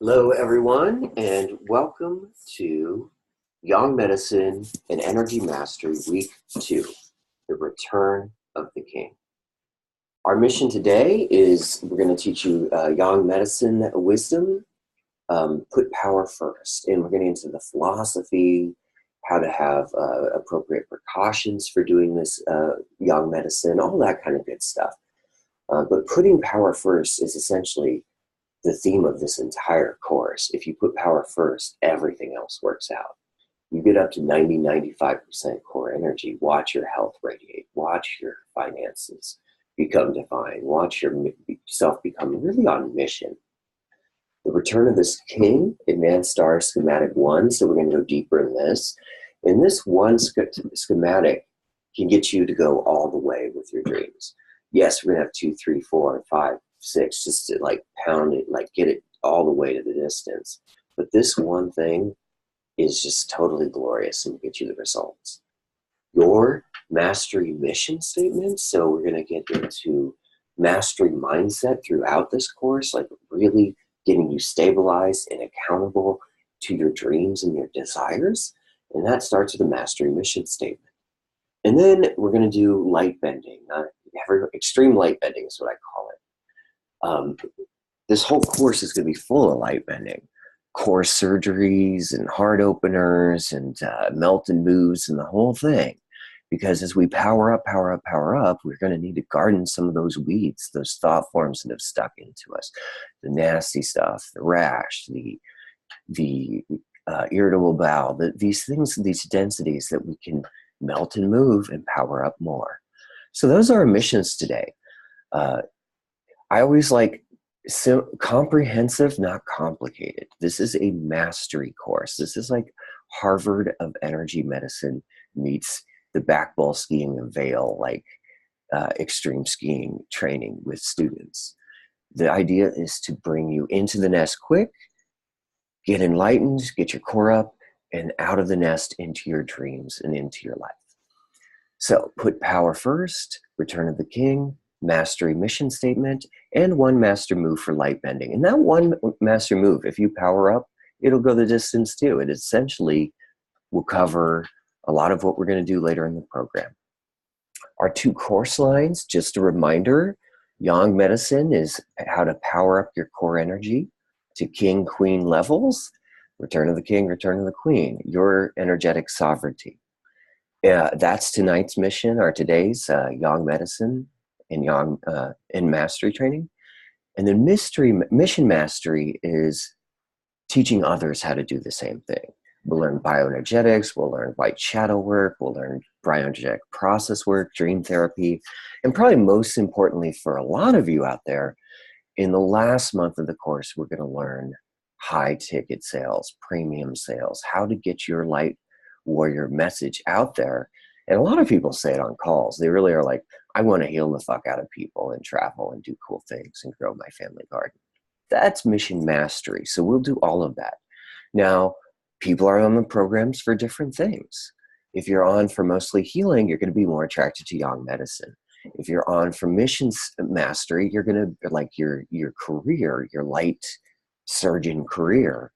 Hello, everyone, and welcome to Yang Medicine and Energy Mastery Week 2, The Return of the King. Our mission today is we're going to teach you Yang Medicine wisdom, put power first, and we're getting into the philosophy, how to have appropriate precautions for doing this Yang Medicine, all that kind of good stuff. But putting power first is essentially the theme of this entire course. If you put power first, everything else works out. You get up to 95% core energy. Watch your health radiate. Watch your finances become divine. Watch yourself become really on mission. The Return of this King, Advanced Star Schematic 1. So we're going to go deeper in this. And this one schematic can get you to go all the way with your dreams. Yes, we're going to have 2, 3, 4, 5, 6, just to like pound it, like get it all the way to the distance. But this one thing is just totally glorious and get you the results. Your mastery mission statement. So we're going to get into mastery mindset throughout this course, like really getting you stabilized and accountable to your dreams and your desires. And that starts with a mastery mission statement. And then we're going to do light bending. Extreme light bending is what I call it. This whole course is going to be full of light bending, core surgeries and heart openers and melt and moves and the whole thing. Because as we power up, we're going to need to garden some of those weeds, those thought forms that have stuck into us, the nasty stuff, the rash, the irritable bowel, these things, these densities that we can melt and move and power up more. So those are our missions today. I always like comprehensive, not complicated. This is a mastery course. This is like Harvard of energy medicine meets the back bowl skiing of Vail, like extreme skiing training with students. The idea is to bring you into the nest quick, get enlightened, get your core up, and out of the nest into your dreams and into your life. So put power first, Return of the King, mastery mission statement, and one master move for light bending. And that one master move, if you power up, it'll go the distance too. It essentially will cover a lot of what we're going to do later in the program. Our 2 course lines, just a reminder, Yang Medicine is how to power up your core energy to king, queen levels. Return of the King, Return of the Queen, your energetic sovereignty. That's tonight's mission, or today's Yang Medicine and Yang in mastery training. And then mission mastery is teaching others how to do the same thing. We'll learn bioenergetics, we'll learn white shadow work, we'll learn bioenergetic process work, dream therapy, and probably most importantly for a lot of you out there, in the last month of the course, we're going to learn high ticket sales, premium sales, how to get your light warrior message out there. And a lot of people say it on calls. They really are like, I want to heal the fuck out of people and travel and do cool things and grow my family garden. That's mission mastery. So we'll do all of that. Now, people are on the programs for different things. If you're on for mostly healing, you're going to be more attracted to Yang Medicine. If you're on for missions mastery, you're going to like your career, your light surgeon career,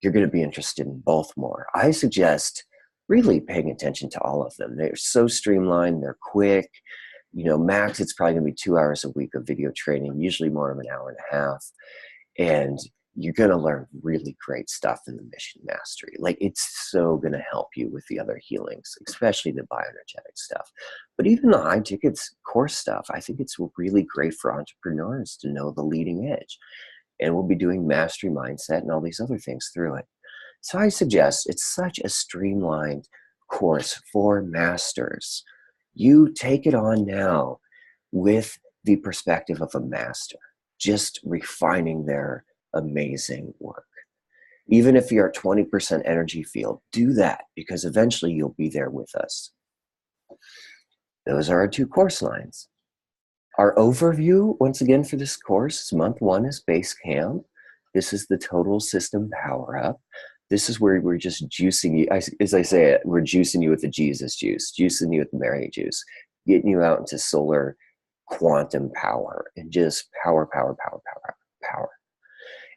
you're going to be interested in both more. I suggest really paying attention to all of them. They're so streamlined, they're quick. You know, max, it's probably going to be 2 hours a week of video training, usually more of an hour and a half. And you're going to learn really great stuff in the mission mastery. Like, it's so going to help you with the other healings, especially the bioenergetic stuff. But even the high tickets course stuff, I think it's really great for entrepreneurs to know the leading edge. And we'll be doing mastery mindset and all these other things through it. So I suggest it's such a streamlined course for masters. You take it on now with the perspective of a master, just refining their amazing work. Even if you're at 20% energy field, do that, because eventually you'll be there with us. Those are our 2 course lines. Our overview, once again, for this course, month 1 is base camp. This is the total system power up. This is where we're just juicing you. As I say it, we're juicing you with the Jesus juice, juicing you with the Mary juice, getting you out into solar quantum power and just power.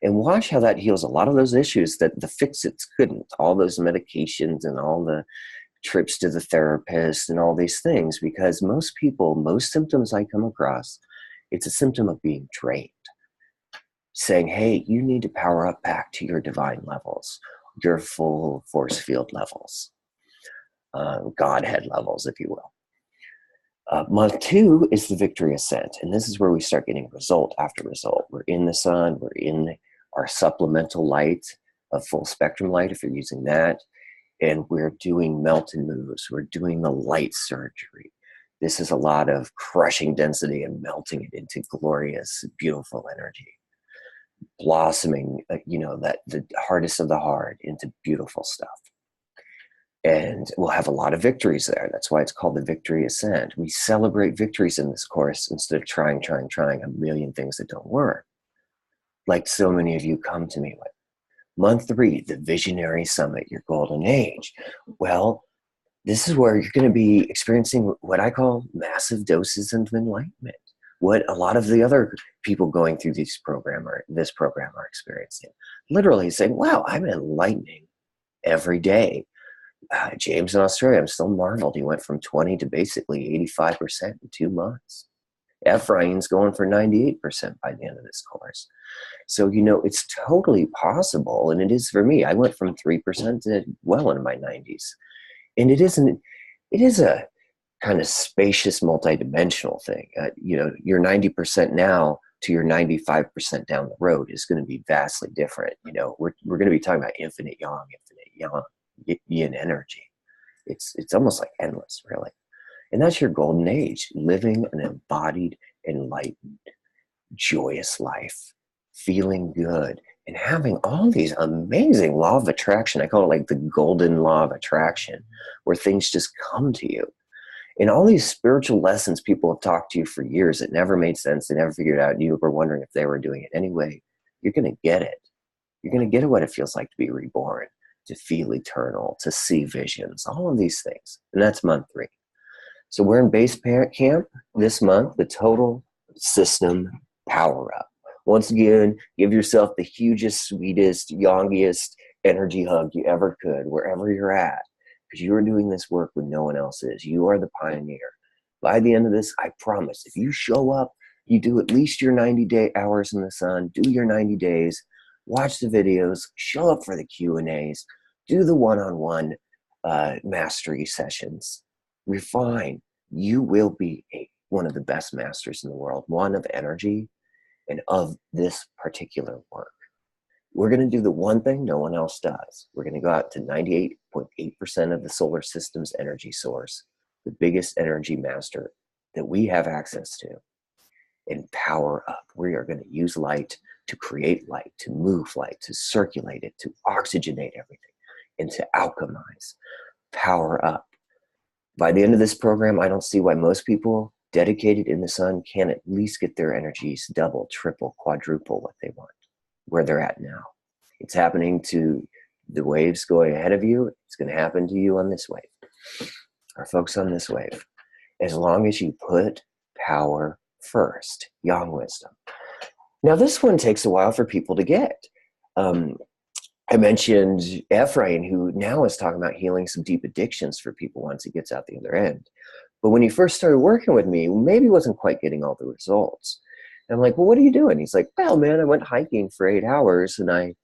And watch how that heals a lot of those issues that the fix-its couldn't, all those medications and all the trips to the therapist and all these things, because most people, most symptoms I come across, it's a symptom of being drained, saying, hey, you need to power up back to your divine levels, your full force field levels, Godhead levels, if you will. Month 2 is the victory ascent. And this is where we start getting result after result. We're in the sun, we're in our supplemental light, a full spectrum light if you're using that. And we're doing melt and moves. We're doing the light surgery. This is a lot of crushing density and melting it into glorious, beautiful energy. Blossoming, that the hardest of the hard into beautiful stuff. And we'll have a lot of victories there. That's why it's called the victory ascent. We celebrate victories in this course instead of trying a million things that don't work, like so many of you come to me with. Month 3, the Visionary Summit, your golden age. Well, this is where you're going to be experiencing what I call massive doses of enlightenment. What a lot of the other people going through this program are experiencing. Literally saying, wow, I'm enlightening every day. James in Australia, I'm still marveled. He went from 20 to basically 85% in 2 months. Ephraim's going for 98% by the end of this course. So, it's totally possible, and it is for me. I went from 3% to well into my 90s. And it is a kind of spacious, multidimensional thing. Your 90% now to your 95% down the road is going to be vastly different. We're going to be talking about infinite yang, yin energy. It's almost like endless, really. And that's your golden age, living an embodied, enlightened, joyous life, feeling good, and having all these amazing law of attraction. I call it like the golden law of attraction, where things just come to you. And all these spiritual lessons people have talked to you for years that never made sense, they never figured out, and you were wondering if they were doing it anyway, you're going to get it. You're going to get what it feels like to be reborn, to feel eternal, to see visions, all of these things. And that's month 3. So we're in base camp this month, the total system power up. Once again, give yourself the hugest, sweetest, yangiest energy hug you ever could, wherever you're at, because you are doing this work when no one else is. You are the pioneer. By the end of this, I promise, if you show up, you do at least your 90 hours in the sun, do your 90 days, watch the videos, show up for the Q&As, do the one-on-one mastery sessions, refine. You will be one of the best masters in the world, one of energy and of this particular work. We're going to do the one thing no one else does. We're going to go out to 98.8% of the solar system's energy source, the biggest energy master that we have access to, and power up. We are going to use light to create light, to move light, to circulate it, to oxygenate everything, and to alchemize, power up. By the end of this program, I don't see why most people dedicated in the sun can at least get their energies double, triple, quadruple what they want, where they're at now. It's happening to the waves going ahead of you. It's going to happen to you on this wave, or folks on this wave, as long as you put power first, yang wisdom. Now, this one takes a while for people to get. I mentioned Ephraim, who now is talking about healing some deep addictions for people once he gets out the other end. But when he first started working with me, maybe wasn't quite getting all the results. And I'm like, well, what are you doing? He's like, well, man, I went hiking for 8 hours and I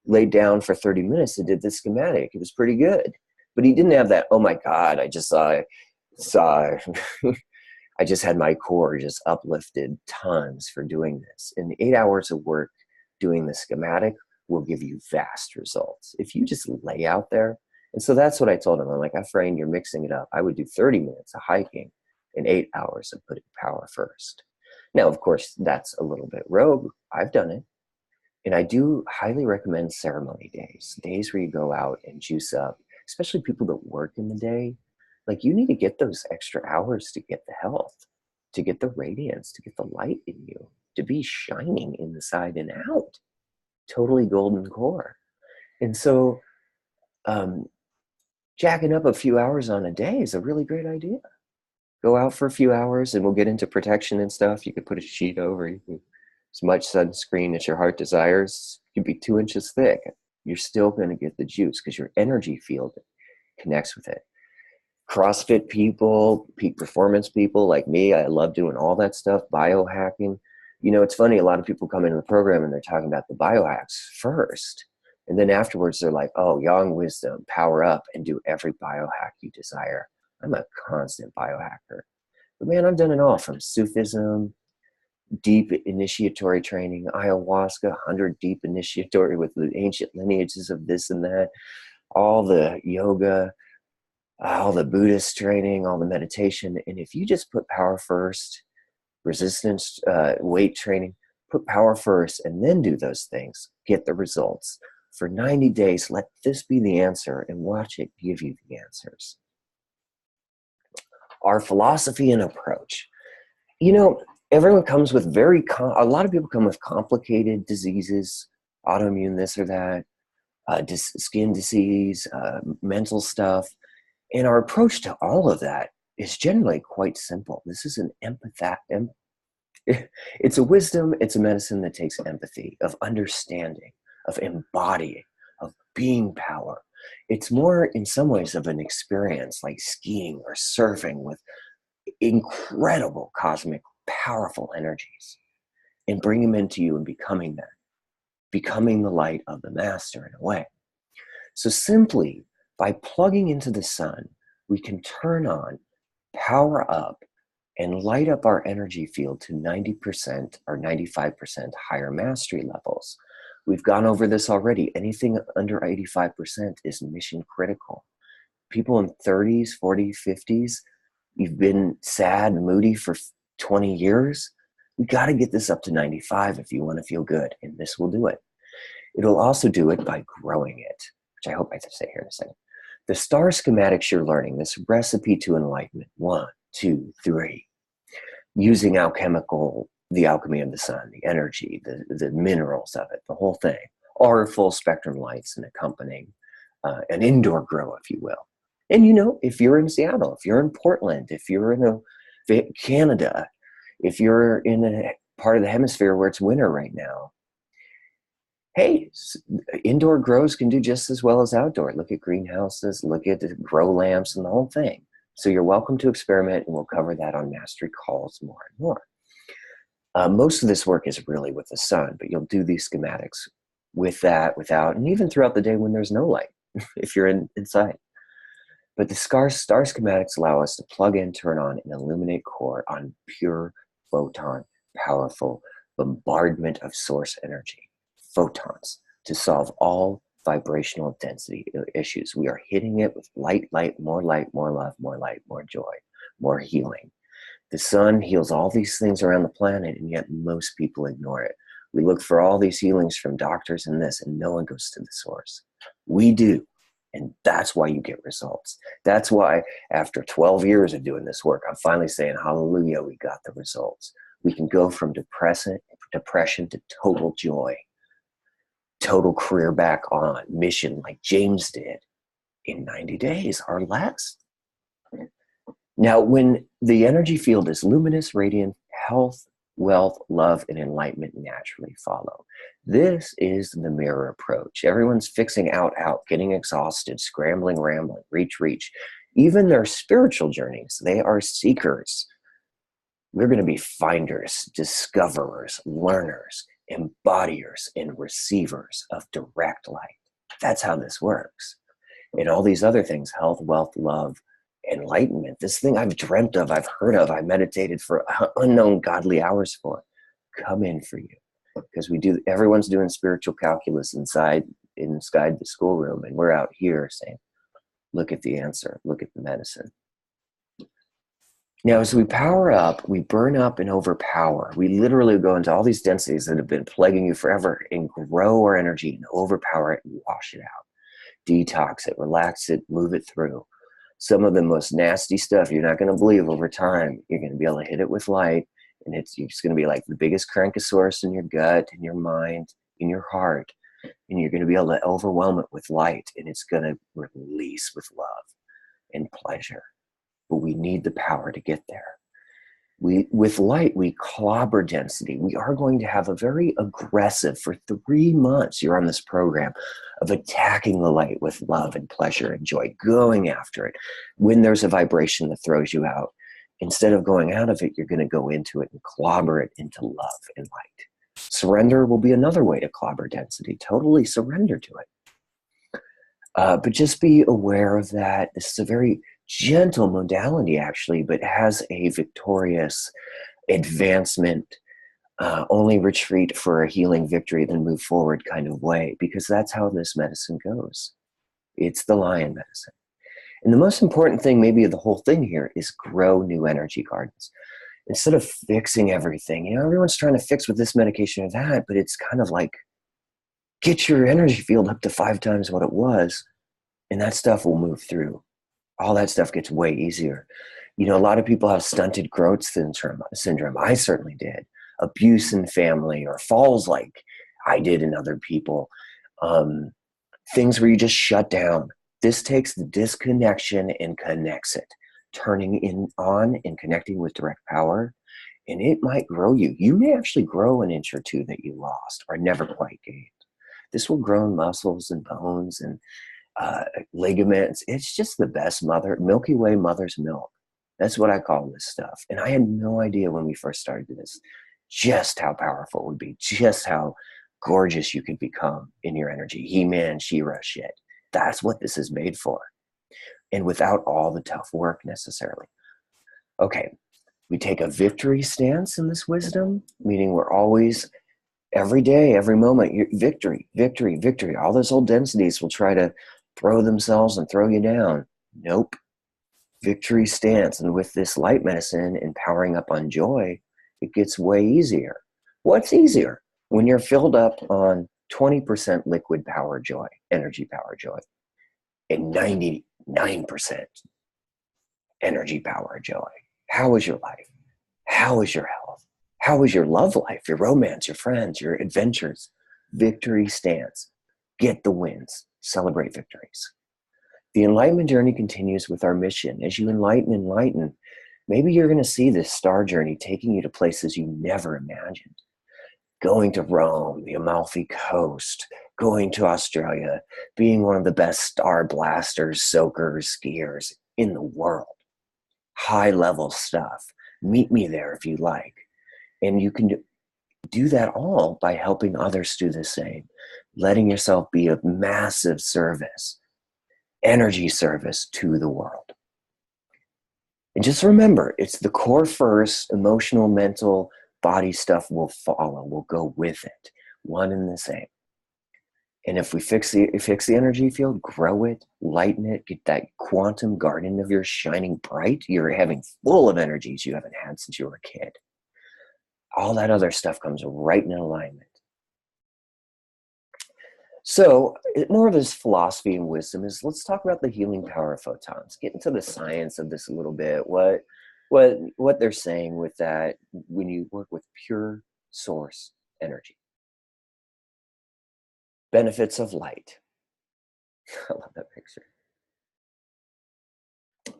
laid down for 30 minutes and did the schematic. It was pretty good. But he didn't have that, oh my God, I just saw I just had my core just uplifted tons for doing this. And 8 hours of work doing the schematic will give you vast results if you just lay out there. And so that's what I told him. I'm like, Ephraim, you're mixing it up. I would do 30 minutes of hiking and 8 hours of putting power first. Now, of course, that's a little bit rogue. I've done it. And I do highly recommend ceremony days, days where you go out and juice up, especially people that work in the day. Like, you need to get those extra hours to get the health, to get the radiance, to get the light in you, to be shining inside and out. Totally golden core. And so jacking up a few hours on a day is a really great idea. Go out for a few hours and we'll get into protection and stuff. You could put a sheet over, you can as much sunscreen as your heart desires. It could be 2 inches thick. You're still going to get the juice because your energy field connects with it. CrossFit people, peak performance people like me, I love doing all that stuff, biohacking. You know, it's funny, a lot of people come into the program and they're talking about the biohacks first. And then afterwards, they're like, oh, yang wisdom, power up and do every biohack you desire. I'm a constant biohacker. But man, I've done it all from Sufism, deep initiatory training, ayahuasca, 100 deep initiatory with the ancient lineages of this and that, all the yoga, all the Buddhist training, all the meditation. And if you just put power first, resistance, weight training, put power first, and then do those things, get the results. For 90 days, let this be the answer and watch it give you the answers. Our philosophy and approach. You know, everyone comes with a lot of people come with complicated diseases, autoimmune this or that, skin disease, mental stuff. And our approach to all of that is generally quite simple. This is an it's a wisdom, it's a medicine that takes empathy, of understanding, of embodying, of being power. It's more in some ways of an experience like skiing or surfing with incredible cosmic, powerful energies and bring them into you and becoming that, becoming the light of the master in a way. So simply by plugging into the sun, we can turn on, power up, and light up our energy field to 90% or 95% higher mastery levels. We've gone over this already. Anything under 85% is mission critical. People in 30s, 40s, 50s, you've been sad, moody for 20 years. We got to get this up to 95 if you want to feel good, and this will do it. It'll also do it by growing it, which I hope I say here in a second. The star schematics you're learning, this recipe to enlightenment, 1, 2, 3, using the alchemy of the sun, the energy, the minerals of it, the whole thing, are full spectrum lights and accompanying an indoor grow, if you will. And you know, if you're in Seattle, if you're in Portland, if you're in Canada, if you're in a part of the hemisphere where it's winter right now, hey, indoor grows can do just as well as outdoor. Look at greenhouses, look at the grow lamps and the whole thing. So you're welcome to experiment, and we'll cover that on Mastery Calls more and more. Most of this work is really with the sun, but you'll do these schematics with that, without, and even throughout the day when there's no light, if you're inside. But the star schematics allow us to plug in, turn on, and illuminate core on pure photon, powerful bombardment of source energy, photons, to solve all vibrational density issues. We are hitting it with light, more love, more light, more joy, more healing. The sun heals all these things around the planet, and yet most people ignore it. We look for all these healings from doctors and this, and no one goes to the source. We do. And that's why you get results. That's why after 12 years of doing this work, I'm finally saying, hallelujah, we got the results. We can go from depression to total joy, total career back on mission like James did in 90 days or less. Now, when the energy field is luminous, radiant, health, wealth, love, and enlightenment naturally follow. This is the mirror approach. Everyone's fixing out, getting exhausted, scrambling, rambling, reach. Even their spiritual journeys, they are seekers. We're going to be finders, discoverers, learners, embodiers, and receivers of direct light. That's how this works. And all these other things, health, wealth, love, enlightenment, this thing I've dreamt of, I've heard of, I meditated for unknown godly hours for, come in for you. Because everyone's doing spiritual calculus inside the schoolroom, and we're out here saying, look at the answer, look at the medicine. Now, as we power up, we burn up and overpower. We literally go into all these densities that have been plaguing you forever and grow our energy and overpower it and wash it out. Detox it, relax it, move it through. Some of the most nasty stuff you're not going to believe over time, you're going to be able to hit it with light, and it's going to be like the biggest crankosaurus in your gut, in your mind, in your heart, and you're going to be able to overwhelm it with light, and it's going to release with love and pleasure. But we need the power to get there. With light, we clobber density. We are going to have a very aggressive, for 3 months, you're on this program of attacking the light with love and pleasure and joy, going after it. When there's a vibration that throws you out, instead of going out of it, you're going to go into it and clobber it into love and light. Surrender will be another way to clobber density. Totally surrender to it. But just be aware of that. This is a very gentle modality, actually, but has a victorious advancement, only retreat for a healing victory, then move forward kind of way, because that's how this medicine goes. It's the lion medicine. And the most important thing, maybe of the whole thing here, is grow new energy gardens. Instead of fixing everything, everyone's trying to fix with this medication or that, but it's kind of like, get your energy field up to 5 times what it was, and that stuff will move through. All that stuff gets way easier. A lot of people have stunted growth syndrome. I certainly did. Abuse in family, or falls like I did in other people. Things where you just shut down. This takes the disconnection and connects it. Turning on and connecting with direct power, and it might grow you. You may actually grow an inch or two that you lost or never quite gained. This will grow muscles and bones and ligaments. It's just the best Milky Way mother's milk. That's what I call this stuff. And I had no idea when we first started this just how powerful it would be, just how gorgeous you could become in your energy. He-Man, She-Ra shit. That's what this is made for. And without all the tough work necessarily. Okay, we take a victory stance in this wisdom, meaning we're always, every day, every moment, victory, victory, victory. All those old densities will try to throw themselves and throw you down. Nope. Victory stance. And with this light medicine empowering up on joy, it gets way easier. What's easier? When you're filled up on 20% liquid power joy, energy power joy, and 99% energy power joy. How is your life? How is your health? How is your love life, your romance, your friends, your adventures? Victory stance. Get the wins. Celebrate victories. The enlightenment journey continues with our mission. As you enlighten, maybe you're going to see this star journey taking you to places you never imagined. Going to Rome, the Amalfi Coast, going to Australia, being one of the best star blasters, soakers, skiers in the world. High level stuff. Meet me there if you like. And you can do that all by helping others do the same. Letting yourself be of massive service, energy service to the world. And just remember, it's the core first, emotional, mental, body stuff will follow, will go with it. One and the same. And if we fix the energy field, grow it, lighten it, get that quantum garden of yours shining bright, you're having full of energies you haven't had since you were a kid. All that other stuff comes right in alignment. So more of this philosophy and wisdom is, let's talk about the healing power of photons. Get into the science of this a little bit. What they're saying with that when you work with pure source energy. Benefits of light. I love that picture.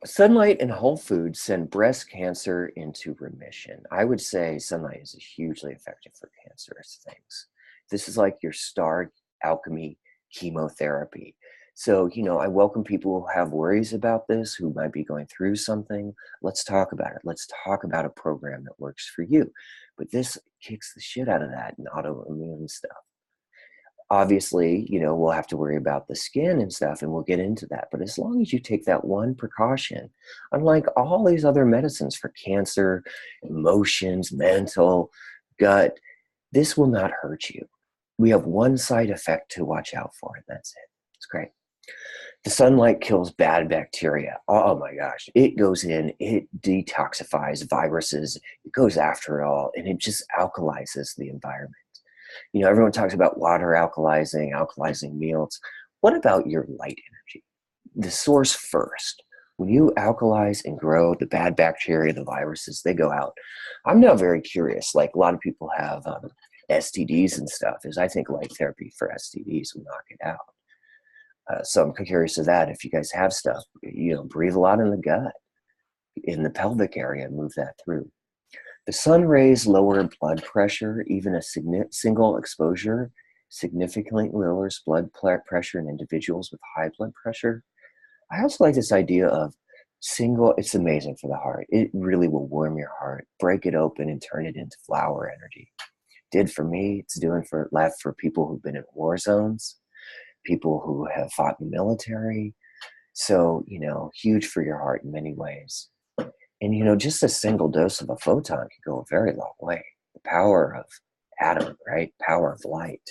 Sunlight and whole foods send breast cancer into remission. I would say sunlight is hugely effective for cancerous things. This is like your star alchemy chemotherapy. So, I welcome people who have worries about this, who might be going through something. Let's talk about it. Let's talk about a program that works for you. But this kicks the shit out of that and autoimmune stuff. Obviously, we'll have to worry about the skin and stuff, and we'll get into that. But as long as you take that one precaution, unlike all these other medicines for cancer, emotions, mental, gut, this will not hurt you. We have one side effect to watch out for, and that's it. It's great. The sunlight kills bad bacteria. Oh my gosh. It goes in, it detoxifies viruses, it goes after it all, and it just alkalizes the environment. Everyone talks about water alkalizing meals. What about your light energy? The source first. When you alkalize and grow, the bad bacteria, the viruses, they go out. I'm now very curious. Like a lot of people have STDs and stuff. I think light therapy for STDs will knock it out. So I'm curious of that. If you guys have stuff, breathe a lot in the gut, in the pelvic area, and move that through. The sun rays lower blood pressure. Even a single exposure significantly lowers blood pressure in individuals with high blood pressure. I also like this idea of it's amazing for the heart. It really will warm your heart, break it open and turn it into flower energy. Did for me, it's doing for people who've been in war zones, people who have fought in the military. So, huge for your heart in many ways. And, just a single dose of a photon can go a very long way. The power of atom, right? Power of light.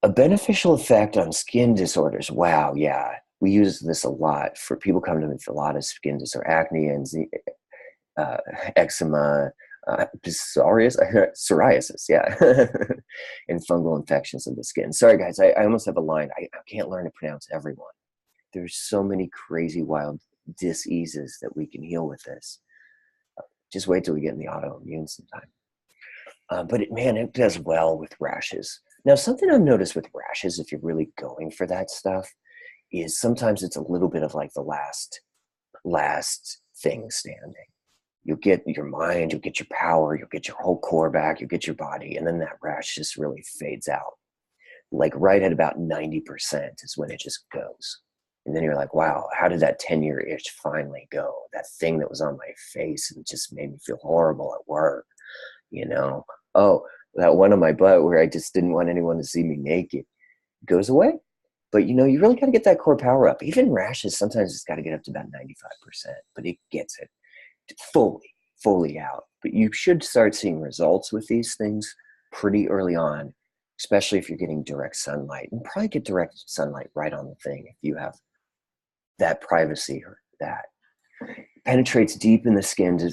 A beneficial effect on skin disorders. Wow, yeah. We use this a lot for people coming to me with a lot of skin disorder, acne and eczema, psoriasis, yeah, and fungal infections of the skin. Sorry, guys, I almost have a line. I can't learn to pronounce everyone. There's so many crazy, wild diseases that we can heal with this. Just wait till we get in the autoimmune sometime. But it does well with rashes. Now, something I've noticed with rashes, if you're really going for that stuff, is sometimes it's a little bit of like the last thing standing. You'll get your mind, you'll get your power, you'll get your whole core back, you'll get your body, and then that rash just really fades out. Like right at about 90% is when it just goes. And then you're like, wow, how did that 10-year itch finally go? That thing that was on my face and just made me feel horrible at work, Oh, that one on my butt where I just didn't want anyone to see me naked goes away. But, you really got to get that core power up. Even rashes, sometimes it's got to get up to about 95%, but it gets it fully out. But you should start seeing results with these things pretty early on, especially if you're getting direct sunlight. And probably get direct sunlight right on the thing if you have that privacy or that. Penetrates deep in the skin to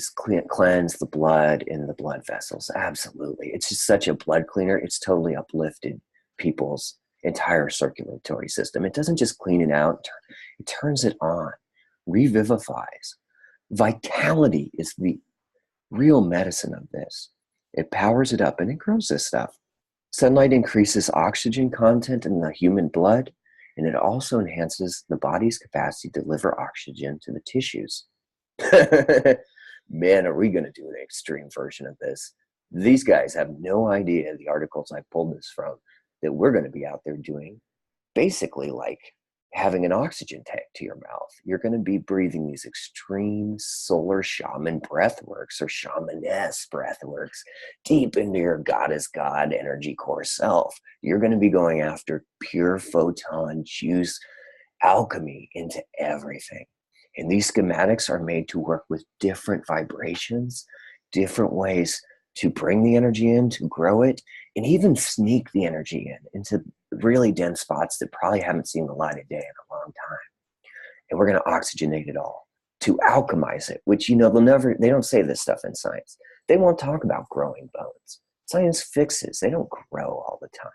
cleanse the blood in the blood vessels. Absolutely. It's just such a blood cleaner. It's totally uplifted people's entire circulatory system. It doesn't just clean it out, it turns it on, revivifies. Vitality is the real medicine of this. It powers it up and it grows this stuff. Sunlight increases oxygen content in the human blood, and it also enhances the body's capacity to deliver oxygen to the tissues. Man, are we going to do an extreme version of this? These guys have no idea, the articles I pulled this from, that we're going to be out there doing basically like having an oxygen tank to your mouth. You're going to be breathing these extreme solar shaman breathworks or shamaness breathworks deep into your goddess God energy core self. You're going to be going after pure photon juice alchemy into everything. And these schematics are made to work with different vibrations, different ways to bring the energy in, to grow it, and even sneak the energy into really dense spots that probably haven't seen the light of day in a long time. And we're going to oxygenate it all to alchemize it, which, they don't say this stuff in science. They won't talk about growing bones. Science fixes, they don't grow all the time.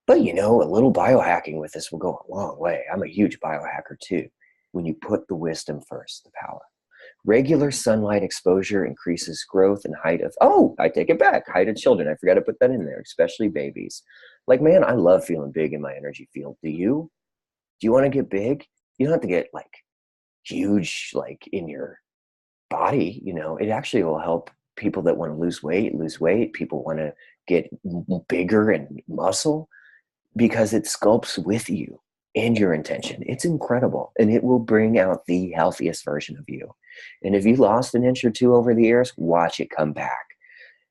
But, a little biohacking with this will go a long way. I'm a huge biohacker too. When you put the wisdom first, the power. Regular sunlight exposure increases growth and height of, I take it back, height of children. I forgot to put that in there, especially babies. Like, man, I love feeling big in my energy field. Do you? Do you want to get big? You don't have to get like huge, like in your body, it actually will help people that want to lose weight. People want to get bigger and muscle because it sculpts with you and your intention. It's incredible. And it will bring out the healthiest version of you. And if you lost an inch or two over the years, watch it come back.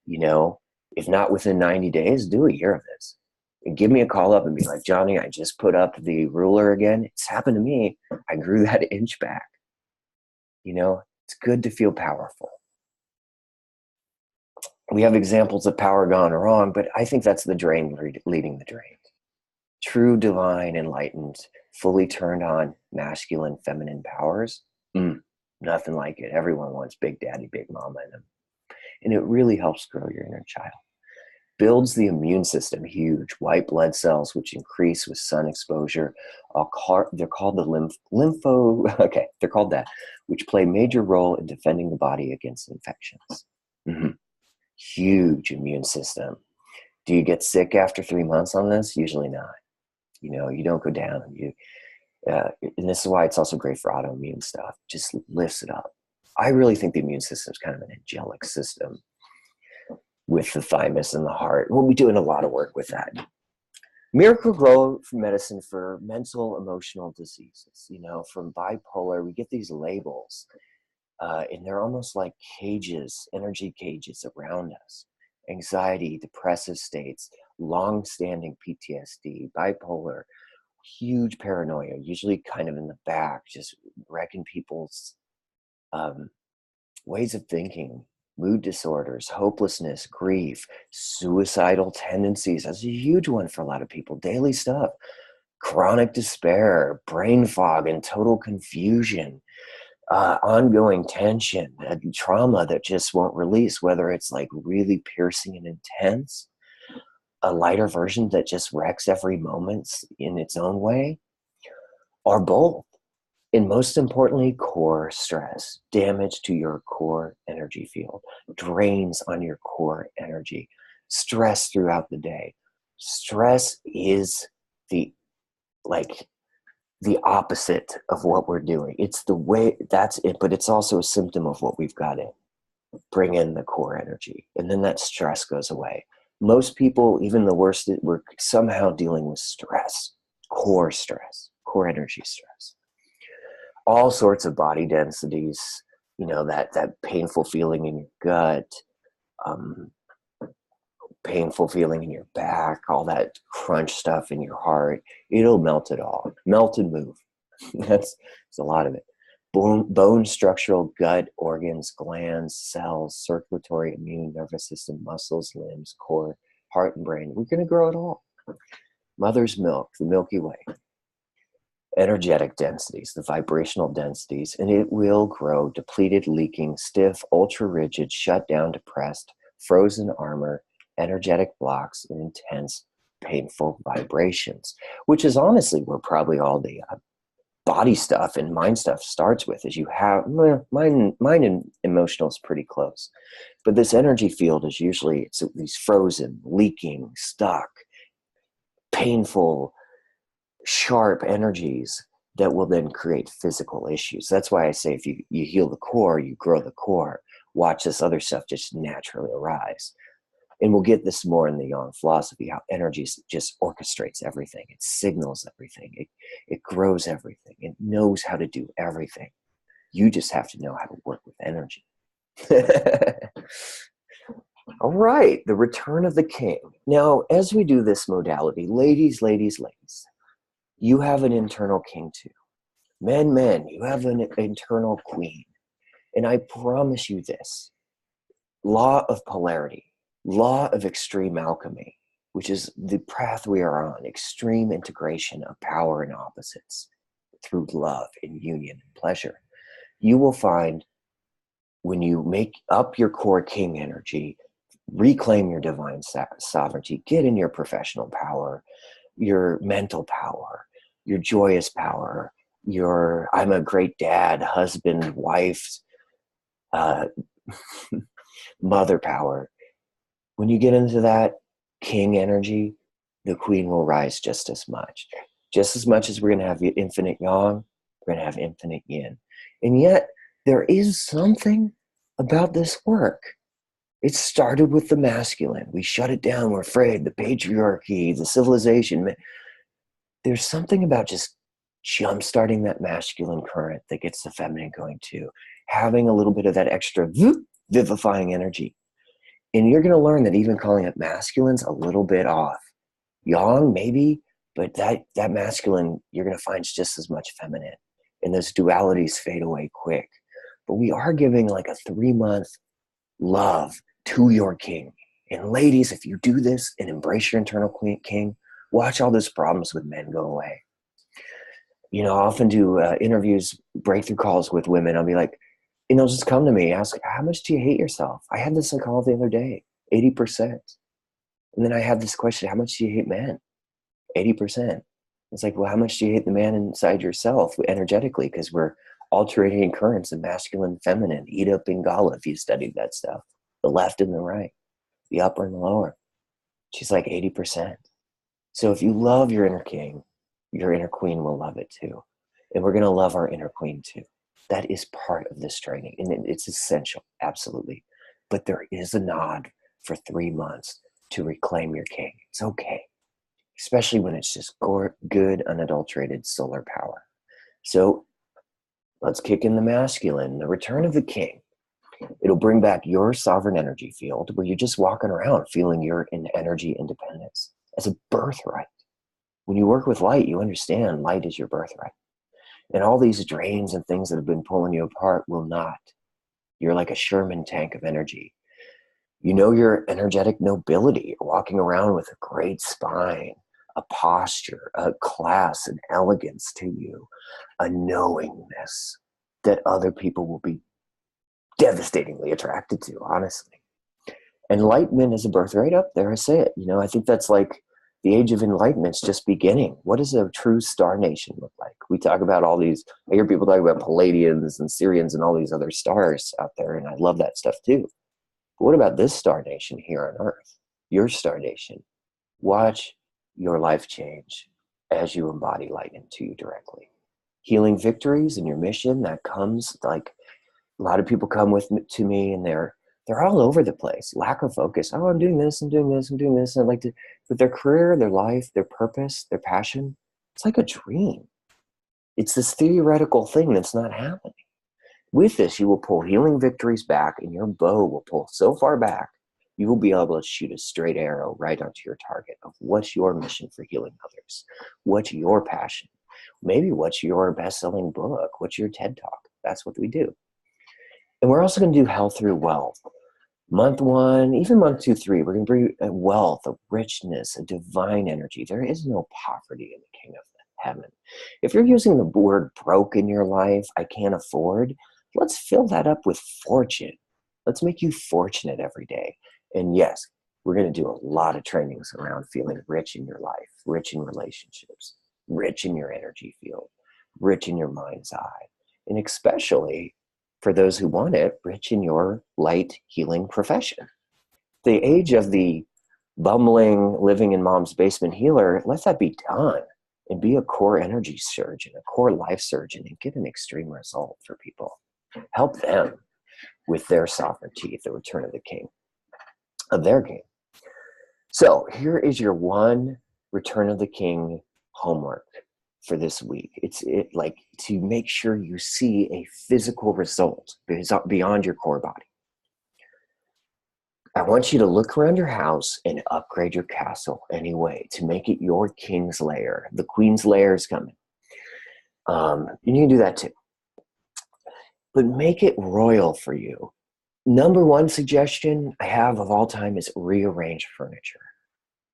If not within 90 days, do a year of this. And give me a call up and be like, Johnny, I just put up the ruler again. It's happened to me. I grew that inch back. It's good to feel powerful. We have examples of power gone wrong, but I think that's the drain leading the drain. True, divine, enlightened, fully turned on masculine, feminine powers. Nothing like it. Everyone wants big daddy, big mama in them. And it really helps grow your inner child. Builds the immune system, huge. White blood cells, which increase with sun exposure. They're called they're called that, which play a major role in defending the body against infections. Huge immune system. Do you get sick after 3 months on this? Usually not. You don't go down. And this is why it's also great for autoimmune stuff. Just lifts it up. I really think the immune system is kind of an angelic system with the thymus and the heart. We'll be doing a lot of work with that. Miracle Grow medicine for mental, emotional diseases. From bipolar, we get these labels, and they're almost like cages, energy cages around us. Anxiety, depressive states, long-standing PTSD, bipolar, huge paranoia, usually kind of in the back, just wrecking people's ways of thinking, mood disorders, hopelessness, grief, suicidal tendencies. That's a huge one for a lot of people. Daily stuff, chronic despair, brain fog, and total confusion, ongoing tension, trauma that just won't release, whether it's like really piercing and intense, a lighter version that just wrecks every moment in its own way, or both. And most importantly, core stress, damage to your core energy field, drains on your core energy, stress throughout the day. Stress is the opposite of what we're doing. It's the way, that's it, but it's also a symptom of what we've got to bring in the core energy. And then that stress goes away. Most people, even the worst, we're somehow dealing with stress, core energy stress. All sorts of body densities, that painful feeling in your gut, painful feeling in your back, all that crunch stuff in your heart, it'll melt it all. Melt and move. That's a lot of it. Bone structural, gut, organs, glands, cells, circulatory, immune, nervous system, muscles, limbs, core, heart, and brain. We're going to grow it all. Mother's milk, the Milky Way. Energetic densities, the vibrational densities, and it will grow depleted, leaking, stiff, ultra rigid, shut down, depressed, frozen armor, energetic blocks, and intense, painful vibrations, which is honestly where probably all the body stuff and mind stuff starts with. Is you have mind and emotional is pretty close, but this energy field is usually these frozen, leaking, stuck, painful, sharp energies that will then create physical issues. That's why I say if you heal the core, you grow the core. Watch this other stuff just naturally arise. And we'll get this more in the Yang philosophy, how energy just orchestrates everything. It signals everything. It grows everything. It knows how to do everything. You just have to know how to work with energy. All right, the return of the king. Now, as we do this modality, ladies, you have an internal king too. Men, you have an internal queen. And I promise you this, law of polarity, law of extreme alchemy, which is the path we are on, extreme integration of power and opposites through love and union and pleasure. You will find when you make up your core king energy, reclaim your divine sovereignty, get in your professional power, your mental power, your joyous power, your I'm a great dad, husband, wife, mother power. When you get into that king energy, the queen will rise just as much. Just as much as we're going to have infinite yang, we're going to have infinite yin. And yet, there is something about this work. It started with the masculine. We shut it down. We're afraid. The patriarchy, the civilization. There's something about just jump-starting that masculine current that gets the feminine going too. Having a little bit of that extra vivifying energy. And you're going to learn that even calling it masculine's a little bit off. Yang, maybe, but that masculine, you're going to find is just as much feminine. And those dualities fade away quick. But we are giving like a 3-month love to your king. And ladies, if you do this and embrace your internal king, watch all those problems with men go away. I often do interviews, breakthrough calls with women. I'll be like, they'll just come to me, ask, how much do you hate yourself? I had this call the other day, 80%. And then I had this question, how much do you hate men? 80%. It's like, well, how much do you hate the man inside yourself energetically? Because we're alternating currents of masculine, feminine, Ida, Pingala, if you studied that stuff. The left and the right, the upper and the lower. She's like 80%. So if you love your inner king, your inner queen will love it too. And we're going to love our inner queen too. That is part of this training, and it's essential, absolutely. But there is a nod for 3 months to reclaim your king. It's okay, especially when it's just good, unadulterated solar power. So let's kick in the masculine, the return of the king. It'll bring back your sovereign energy field where you're just walking around feeling your energy independence as a birthright. When you work with light, you understand light is your birthright. And all these drains and things that have been pulling you apart will not. You're like a Sherman tank of energy. You know your energetic nobility. You're walking around with a great spine, a posture, a class, an elegance to you, a knowingness that other people will be devastatingly attracted to, honestly. Enlightenment is a birthright up there. I say it. I think that's like the age of enlightenment's just beginning. What does a true star nation look like? We talk about all these, I hear people talk about Palladians and Syrians and all these other stars out there, and I love that stuff too. But what about this star nation here on Earth? Your star nation. Watch your life change as you embody light into you directly. Healing victories in your mission, that comes like a lot of people come to me and they're all over the place. Lack of focus. Oh, I'm doing this, I'm doing this, I'm doing this. And I'd like to, with their career, their life, their purpose, their passion, it's like a dream. It's this theoretical thing that's not happening. With this, you will pull healing victories back, and your bow will pull so far back, you will be able to shoot a straight arrow right onto your target of what's your mission for healing others. What's your passion? Maybe what's your best-selling book? What's your TED Talk? That's what we do. And we're also going to do health through wealth. Month 1, even month 2, 3, we're going to bring a wealth, a richness, a divine energy. There is no poverty in the King of Heaven. If you're using the word broke in your life, I can't afford, let's fill that up with fortune. Let's make you fortunate every day. And yes, we're going to do a lot of trainings around feeling rich in your life, rich in relationships, rich in your energy field, rich in your mind's eye, and especially for those who want it, rich in your light healing profession. The age of the bumbling, living in mom's basement healer, let that be done and be a core energy surgeon, a core life surgeon, and get an extreme result for people. Help them with their sovereignty, the return of the king, of their king. So here is your one return of the king homework for this week. It's like to make sure you see a physical result beyond your core body. I want you to look around your house and upgrade your castle anyway to make it your king's lair. The queen's lair is coming. And you can do that too. But make it royal for you. Number 1 suggestion I have of all time is rearrange furniture.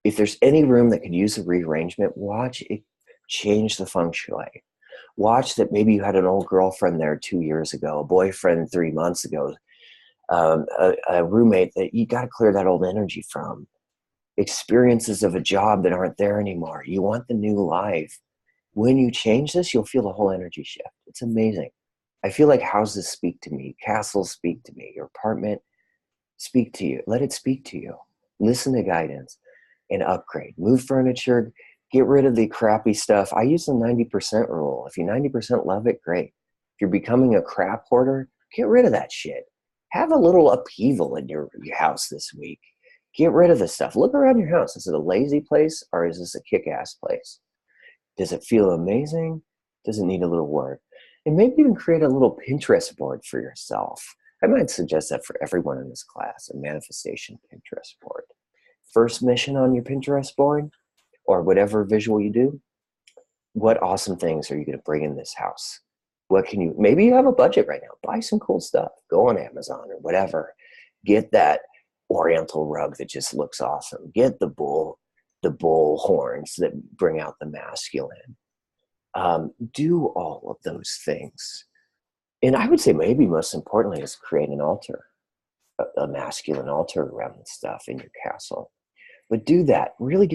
If there's any room that could use a rearrangement, watch it change the feng shui. Watch that maybe you had an old girlfriend there 2 years ago, a boyfriend 3 months ago, a roommate that you got to clear that old energy from. Experiences of a job that aren't there anymore. You want the new life. When you change this, you'll feel the whole energy shift. It's amazing. I feel like houses speak to me. Castles speak to me. Your apartment speak to you. Let it speak to you. Listen to guidance and upgrade. Move furniture. Get rid of the crappy stuff. I use the 90% rule. If you 90% love it, great. If you're becoming a crap hoarder, get rid of that shit. Have a little upheaval in your house this week. Get rid of the stuff. Look around your house. Is it a lazy place or is this a kick-ass place? Does it feel amazing? Does it need a little work? And maybe even create a little Pinterest board for yourself. I might suggest that for everyone in this class, a manifestation Pinterest board. First mission on your Pinterest board, or whatever visual you do, what awesome things are you going to bring in this house? Maybe you have a budget right now. Buy some cool stuff. Go on Amazon or whatever. Get that oriental rug that just looks awesome. Get the bull horns that bring out the masculine. Do all of those things. And I would say maybe most importantly is create an altar, a masculine altar around this stuff in your castle. But do that. Really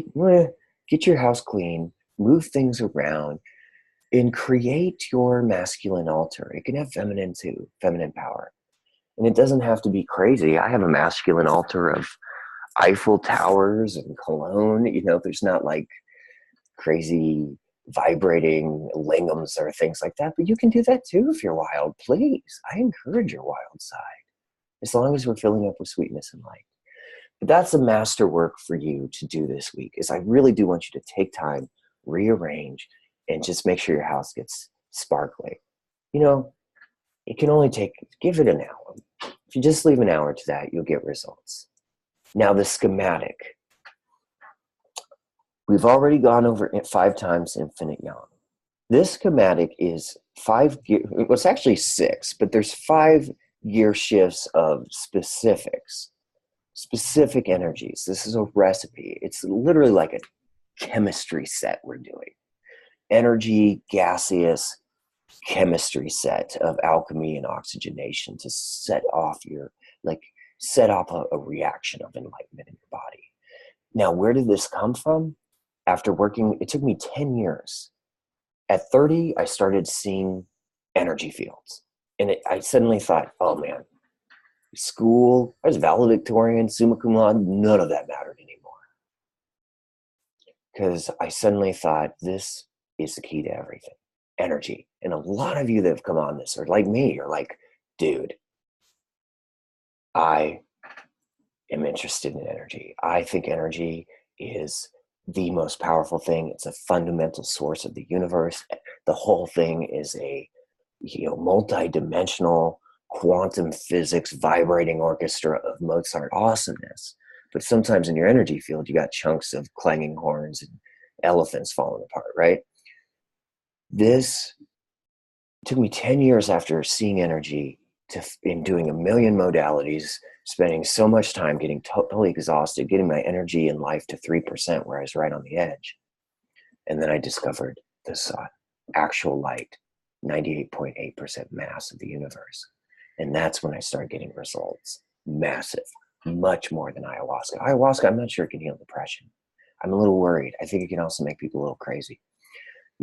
get your house clean, move things around, and create your masculine altar. It can have feminine too, feminine power. And it doesn't have to be crazy. I have a masculine altar of Eiffel Towers and cologne. There's not like crazy vibrating lingams or things like that. But you can do that too if you're wild. Please, I encourage your wild side, as long as we're filling up with sweetness and light. But that's the master work for you to do this week, is I really do want you to take time, rearrange, and just make sure your house gets sparkly. You know, it can only give it an hour. If you just leave an hour to that, you'll get results. Now the schematic. We've already gone over it 5 times infinite yang. This schematic is 5 gear, well, it's actually 6, but there's 5 gear shifts of specifics, specific energies. This is a recipe. It's literally like a chemistry set we're doing. Energy, gaseous chemistry set of alchemy and oxygenation to set off a reaction of enlightenment in your body. Now, where did this come from? After working, it took me 10 years. At 30, I started seeing energy fields. And I suddenly thought, oh man, school, I was valedictorian, summa cum laude, none of that mattered anymore. Because I suddenly thought, this is the key to everything, energy. And a lot of you that have come on this are like me, you're like, dude, I am interested in energy. I think energy is the most powerful thing. It's a fundamental source of the universe. The whole thing is a multi-dimensional quantum physics vibrating orchestra of Mozart awesomeness. But sometimes in your energy field, you got chunks of clanging horns and elephants falling apart, right? This took me 10 years after seeing energy in doing a million modalities, spending so much time getting totally exhausted, getting my energy and life to 3% where I was right on the edge. And then I discovered the sun, actual light, 98.8% mass of the universe. And that's when I started getting results. Massive, much more than ayahuasca. Ayahuasca, I'm not sure it can heal depression. I'm a little worried. I think it can also make people a little crazy.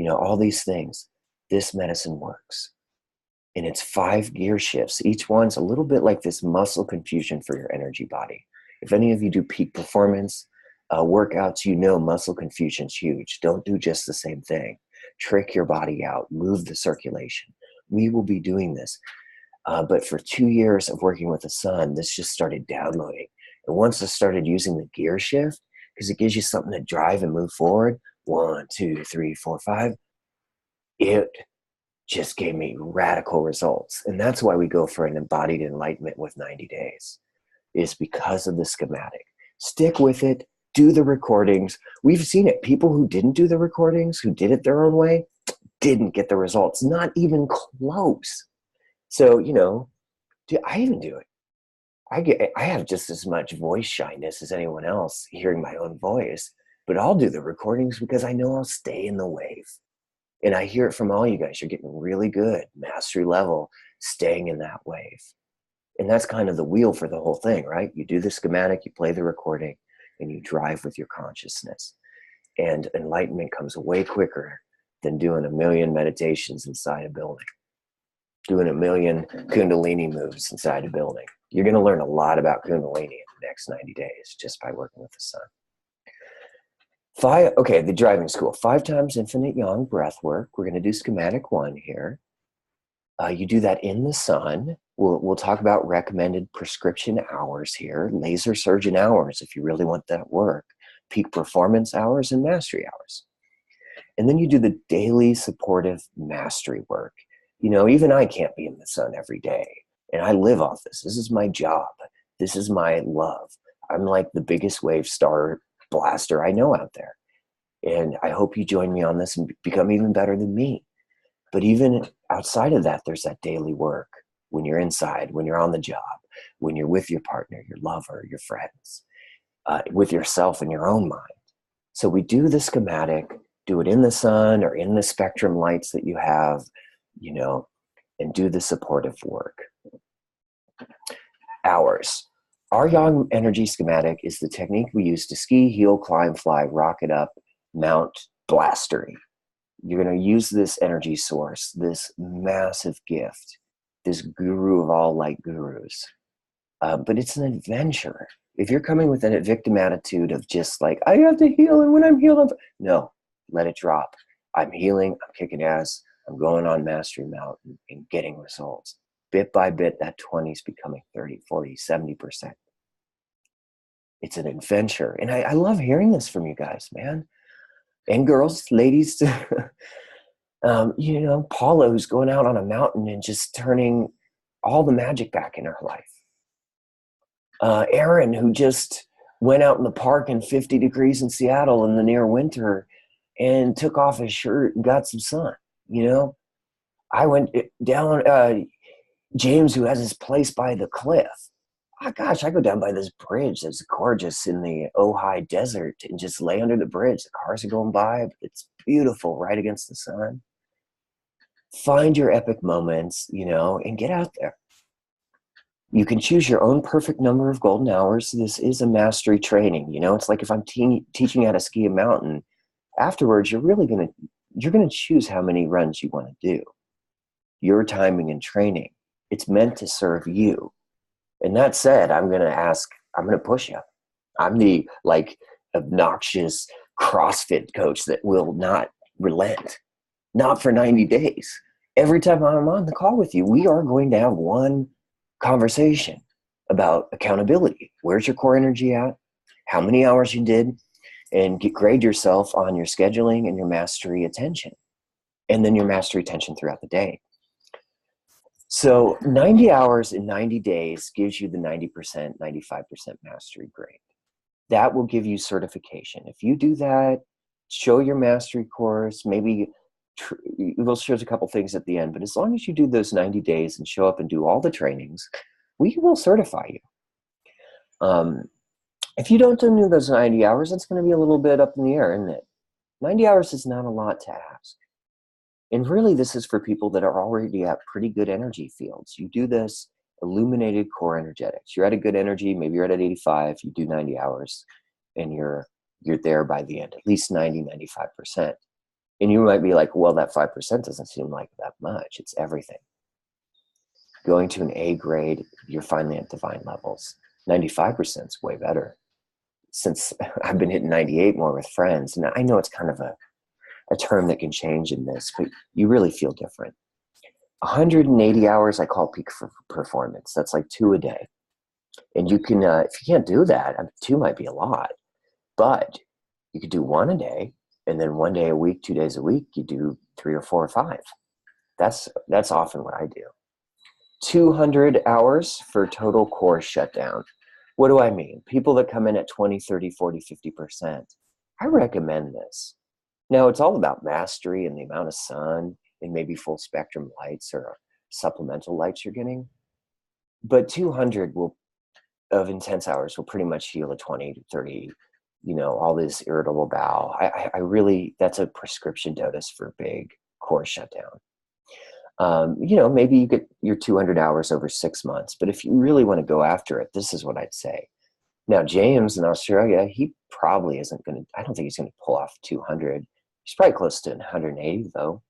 All these things. This medicine works. And it's 5 gear shifts. Each one's a little bit like this muscle confusion for your energy body. If any of you do peak performance workouts, muscle confusion's huge. Don't do just the same thing. Trick your body out. Move the circulation. We will be doing this. But for 2 years of working with the sun, this just started downloading. And once I started using the gear shift, because it gives you something to drive and move forward, 1, 2, 3, 4, 5, it just gave me radical results. And that's why we go for an embodied enlightenment with 90 days, is because of the schematic. Stick with it, do the recordings. We've seen it. People who didn't do the recordings, who did it their own way, didn't get the results, not even close. So, I even do it. I have just as much voice shyness as anyone else hearing my own voice, but I'll do the recordings because I know I'll stay in the wave. And I hear it from all you guys. You're getting really good, mastery level, staying in that wave. And that's kind of the wheel for the whole thing, right? You do the schematic, you play the recording, and you drive with your consciousness. And enlightenment comes way quicker than doing a million meditations inside a building, doing a million Kundalini moves inside a building. You're going to learn a lot about Kundalini in the next 90 days just by working with the sun. The driving school. 5 times infinite yang breath work. We're going to do schematic 1 here. You do that in the sun. We'll talk about recommended prescription hours here, laser surgeon hours if you really want that work, peak performance hours, and mastery hours. And then you do the daily supportive mastery work. Even I can't be in the sun every day. And I live off this. This is my job. This is my love. I'm like the biggest wave star blaster I know out there. And I hope you join me on this and become even better than me. But even outside of that, there's that daily work. When you're inside, when you're on the job, when you're with your partner, your lover, your friends, with yourself in your own mind. So we do the schematic, do it in the sun or in the spectrum lights that you have, and do the supportive work. Hours. Our yang energy schematic is the technique we use to ski, heal, climb, fly, rocket up, Mount Blastery. You're going to use this energy source, this massive gift, this guru of all light gurus. But it's an adventure. If you're coming with a victim attitude of just like, I have to heal, and when I'm healed, no, let it drop. I'm healing, I'm kicking ass, I'm going on Mastery Mountain and getting results. Bit by bit, that 20 is becoming 30, 40, 70%. It's an adventure. And I love hearing this from you guys, man. And girls, ladies, Paula, who's going out on a mountain and just turning all the magic back in her life. Aaron, who just went out in the park in 50 degrees in Seattle in the near winter and took off his shirt and got some sun. I went down, James, who has his place by the cliff. Oh gosh, I go down by this bridge that's gorgeous in the Ojai Desert and just lay under the bridge. The cars are going by, but it's beautiful right against the sun. Find your epic moments, and get out there. You can choose your own perfect number of golden hours. This is a mastery training. It's like if I'm teaching how to ski a mountain, afterwards, you're going to choose how many runs you want to do. Your timing and training. It's meant to serve you. And that said, I'm going to push you. I'm the obnoxious CrossFit coach that will not relent. Not for 90 days. Every time I'm on the call with you, we are going to have one conversation about accountability. Where's your core energy at? How many hours you did? And grade yourself on your scheduling and your mastery attention. And then your mastery attention throughout the day. So 90 hours in 90 days gives you the 90%, 95% mastery grade. That will give you certification. If you do that, show your mastery course, maybe we'll show a couple things at the end, but as long as you do those 90 days and show up and do all the trainings, we will certify you. If you don't do those 90 hours, it's going to be a little bit up in the air, isn't it? 90 hours is not a lot to ask. And really, this is for people that are already at pretty good energy fields. You do this illuminated core energetics. You're at a good energy, maybe you're at 85, you do 90 hours, and you're there by the end, at least 90, 95%. And you might be like, well, that 5% doesn't seem like that much. It's everything. Going to an A grade, you're finally at divine levels. 95% is way better. Since I've been hitting 98 more with friends, and I know it's kind of a term that can change in this, but you really feel different. 180 hours I call peak for performance. That's like 2 a day. And you can, if you can't do that, 2 might be a lot, but you could do 1 a day, and then 1 day a week, 2 days a week, you do 3 or 4 or 5. That's often what I do. 200 hours for total core shutdown. What do I mean? People that come in at 20, 30, 40, 50%. I recommend this. Now, it's all about mastery and the amount of sun and maybe full spectrum lights or supplemental lights you're getting. But 200 of intense hours will pretty much heal a 20 to 30, all this irritable bowel. I really, that's a prescription dose for big core shutdown. Maybe you get your 200 hours over 6 months, but if you really want to go after it, this is what I'd say. Now, James in Australia, he probably isn't going to, I don't think he's going to pull off 200. He's probably close to 180 though.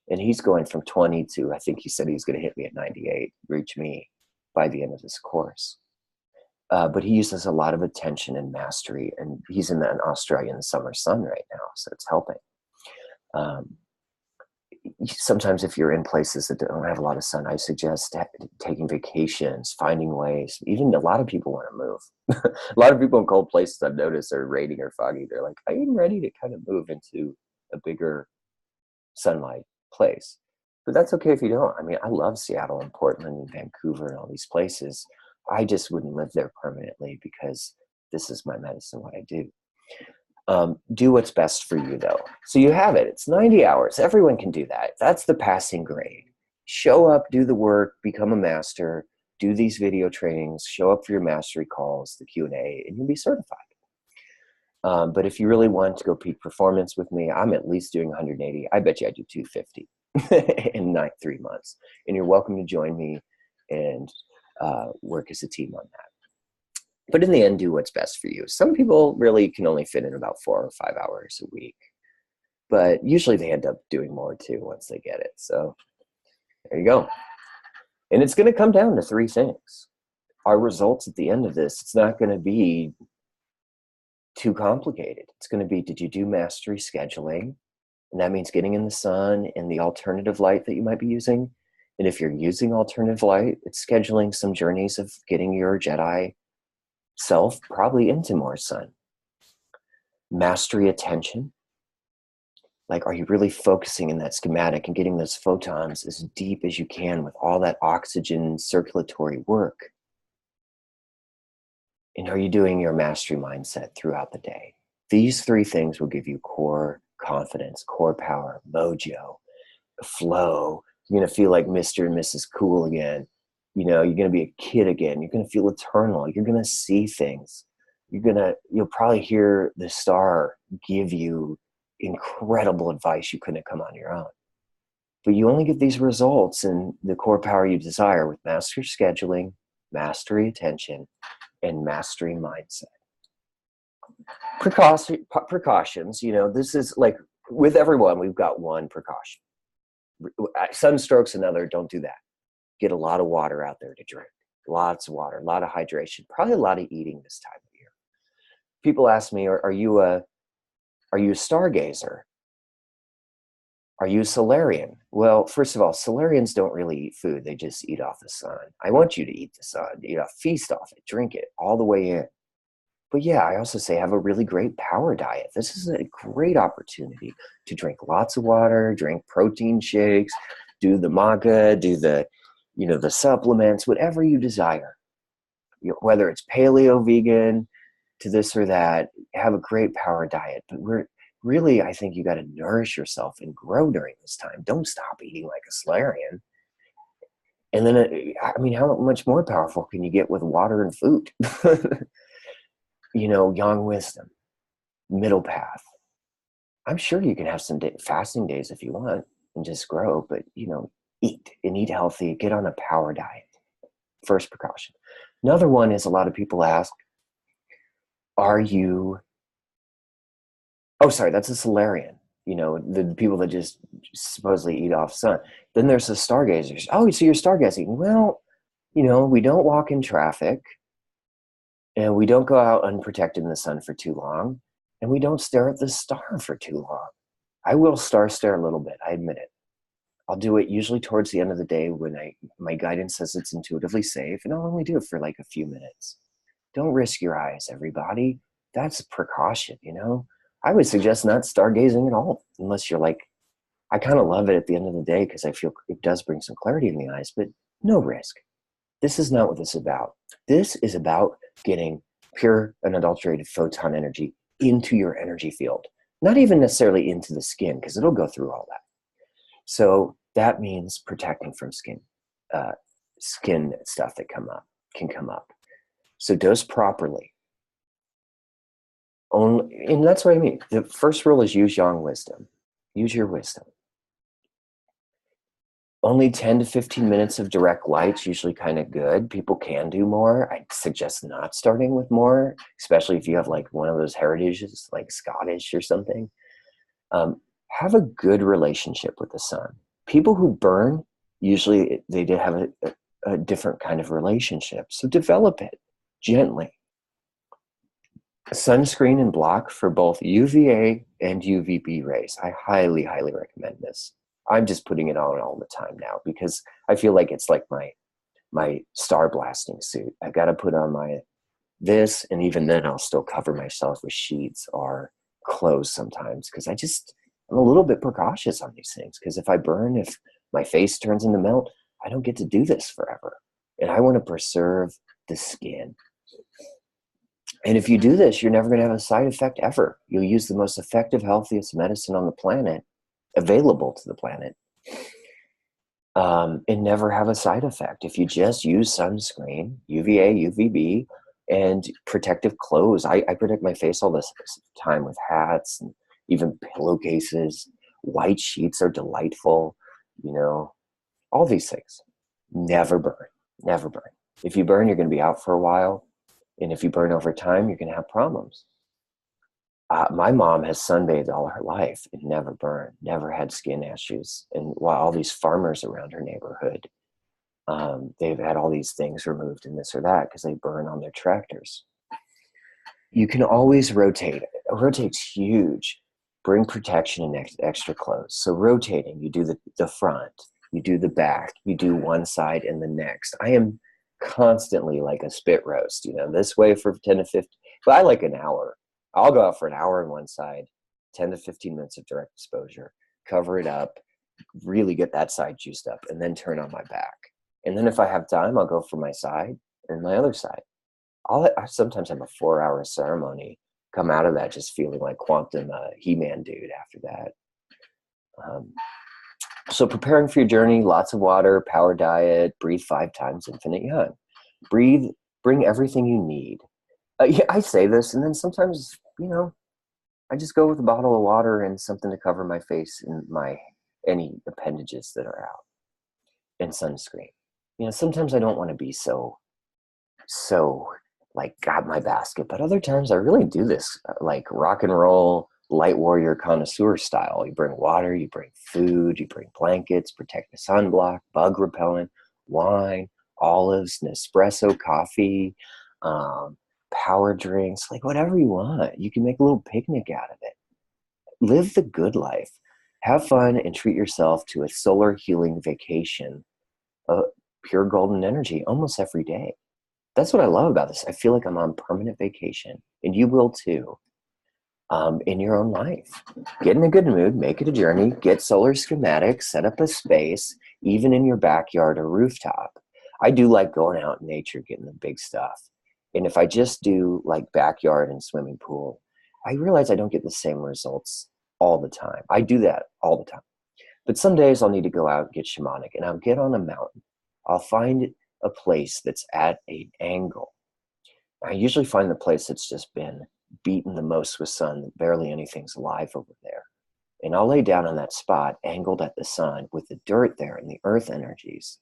And he's going from 20 to, I think he said he's going to hit me at 98, reach me by the end of this course. But he uses a lot of attention and mastery, and he's in an Australian summer sun right now, so it's helping. Sometimes if you're in places that don't have a lot of sun, I suggest taking vacations, finding ways. Even a lot of people want to move. A lot of people in cold places I've noticed are raining or foggy. They're like, I'm ready to kind of move into a bigger sunlight place. But that's okay if you don't. I mean, I love Seattle and Portland and Vancouver and all these places. I just wouldn't live there permanently because this is my medicine, what I do. Do what's best for you, though. So you have it. It's 90 hours. Everyone can do that. That's the passing grade. Show up, do the work, become a master, do these video trainings, show up for your mastery calls, the Q&A, and you'll be certified. But if you really want to go peak performance with me, I'm at least doing 180. I bet you I do 250 in 3 months. And you're welcome to join me and work as a team on that. But in the end, do what's best for you. Some people really can only fit in about 4 or 5 hours a week. But usually they end up doing more too once they get it. So there you go. And it's going to come down to 3 things. Our results at the end of this, it's not going to be too complicated. It's going to be, did you do mastery scheduling? And that means getting in the sun and the alternative light that you might be using. And if you're using alternative light, it's scheduling some journeys of getting your Jedi self probably into more sun. Mastery attention. Like, are you really focusing in that schematic and getting those photons as deep as you can with all that oxygen circulatory work? And are you doing your mastery mindset throughout the day? These three things will give you core confidence, core power, mojo, flow. You're going to feel like Mr. and Mrs. Cool again. You're going to be a kid again. You're going to feel eternal. You're going to see things. You'll probably hear the star give you incredible advice you couldn't come on your own. But you only get these results in the core power you desire with mastery scheduling, mastery attention, and mastery mindset. Precautions, this is like with everyone, we've got one precaution. Sunstroke's another, don't do that. Get a lot of water out there to drink. Lots of water, a lot of hydration, probably a lot of eating this time of year. People ask me, are you a stargazer? Are you a Solarian? Well, first of all, Solarians don't really eat food. They just eat off the sun. I want you to eat the sun, feast off it, drink it all the way in. But yeah, I also say have a really great power diet. This is a great opportunity to drink lots of water, drink protein shakes, do the maca, do the supplements, whatever you desire. Whether it's paleo, vegan, to this or that, have a great power diet. But I think you got to nourish yourself and grow during this time. Don't stop eating like a Solarian. And then, how much more powerful can you get with water and food? Yang wisdom, middle path. I'm sure you can have some fasting days if you want and just grow, but eat and eat healthy, get on a power diet. First precaution. Another one is a lot of people ask, that's a Solarian, the people that just supposedly eat off sun. Then there's the stargazers. Oh, so you're stargazing. Well, we don't walk in traffic. And we don't go out unprotected in the sun for too long. And we don't stare at the star for too long. I will stare a little bit, I admit it. I'll do it usually towards the end of the day when my guidance says it's intuitively safe, and I'll only do it for like a few minutes. Don't risk your eyes, everybody. That's precaution, I would suggest not stargazing at all, unless you're like, I kind of love it at the end of the day because I feel it does bring some clarity in the eyes, but no risk. This is not what this is about. This is about getting pure, unadulterated photon energy into your energy field. Not even necessarily into the skin, because it'll go through all that. So that means protecting from skin stuff that can come up. So dose properly. And that's what I mean. The first rule is use yang wisdom. Use your wisdom. Only 10 to 15 minutes of direct light's usually kind of good. People can do more. I'd suggest not starting with more, especially if you have like one of those heritages, like Scottish or something. Have a good relationship with the sun. People who burn, usually they did have a different kind of relationship. So develop it gently. Sunscreen and block for both UVA and UVB rays. I highly, highly recommend this. I'm just putting it on all the time now because I feel like it's like my star blasting suit. I got to put on this, and even then I'll still cover myself with sheets or clothes sometimes because I'm a little bit precautious on these things because if I burn, if my face turns into melt, I don't get to do this forever. And I want to preserve the skin. And if you do this, you're never going to have a side effect ever. You'll use the most effective, healthiest medicine on the planet, available to the planet, and never have a side effect. If you just use sunscreen, UVA, UVB, and protective clothes. I protect my face all this time with hats and even pillowcases. White sheets are delightful, all these things. Never burn, never burn. If you burn, you're going to be out for a while. And if you burn over time, you're going to have problems. My mom has sunbathed all her life and never burned, never had skin issues. And while all these farmers around her neighborhood, they've had all these things removed and this or that because they burn on their tractors. You can always rotate. Rotate's huge. Bring protection and extra clothes. So rotating, you do the front, you do the back, you do one side and the next. I am constantly like a spit roast, this way for 10 to 15, but I like an hour. I'll go out for an hour on one side, 10 to 15 minutes of direct exposure, cover it up, really get that side juiced up, and then turn on my back. And then if I have time, I'll go for my side and my other side. I sometimes have a 4-hour ceremony, come out of that just feeling like quantum He-Man dude after that. So preparing for your journey, lots of water, power diet, breathe 5 times, infinite yang. Breathe, bring everything you need. Yeah, I say this, and then sometimes, I just go with a bottle of water and something to cover my face and any appendages that are out, and sunscreen. Sometimes I don't want to be so like got my basket, but other times I really do this like rock and roll light warrior connoisseur style. You bring water, you bring food, you bring blankets, protective sunblock, bug repellent, wine, olives, Nespresso coffee, power drinks, like whatever you want. You can make a little picnic out of it. Live the good life. Have fun and treat yourself to a solar healing vacation of pure golden energy almost every day. That's what I love about this. I feel like I'm on permanent vacation, and you will too, in your own life. Get in a good mood, make it a journey, get solar schematic, set up a space, even in your backyard or rooftop. I do like going out in nature, getting the big stuff. And if I just do like backyard and swimming pool, I realize I don't get the same results all the time. I do that all the time. But some days I'll need to go out and get shamanic, and I'll get on a mountain. I'll find a place that's at an angle. I usually find the place that's just been beaten the most with sun, barely anything's alive over there. And I'll lay down on that spot, angled at the sun, with the dirt there and the earth energies.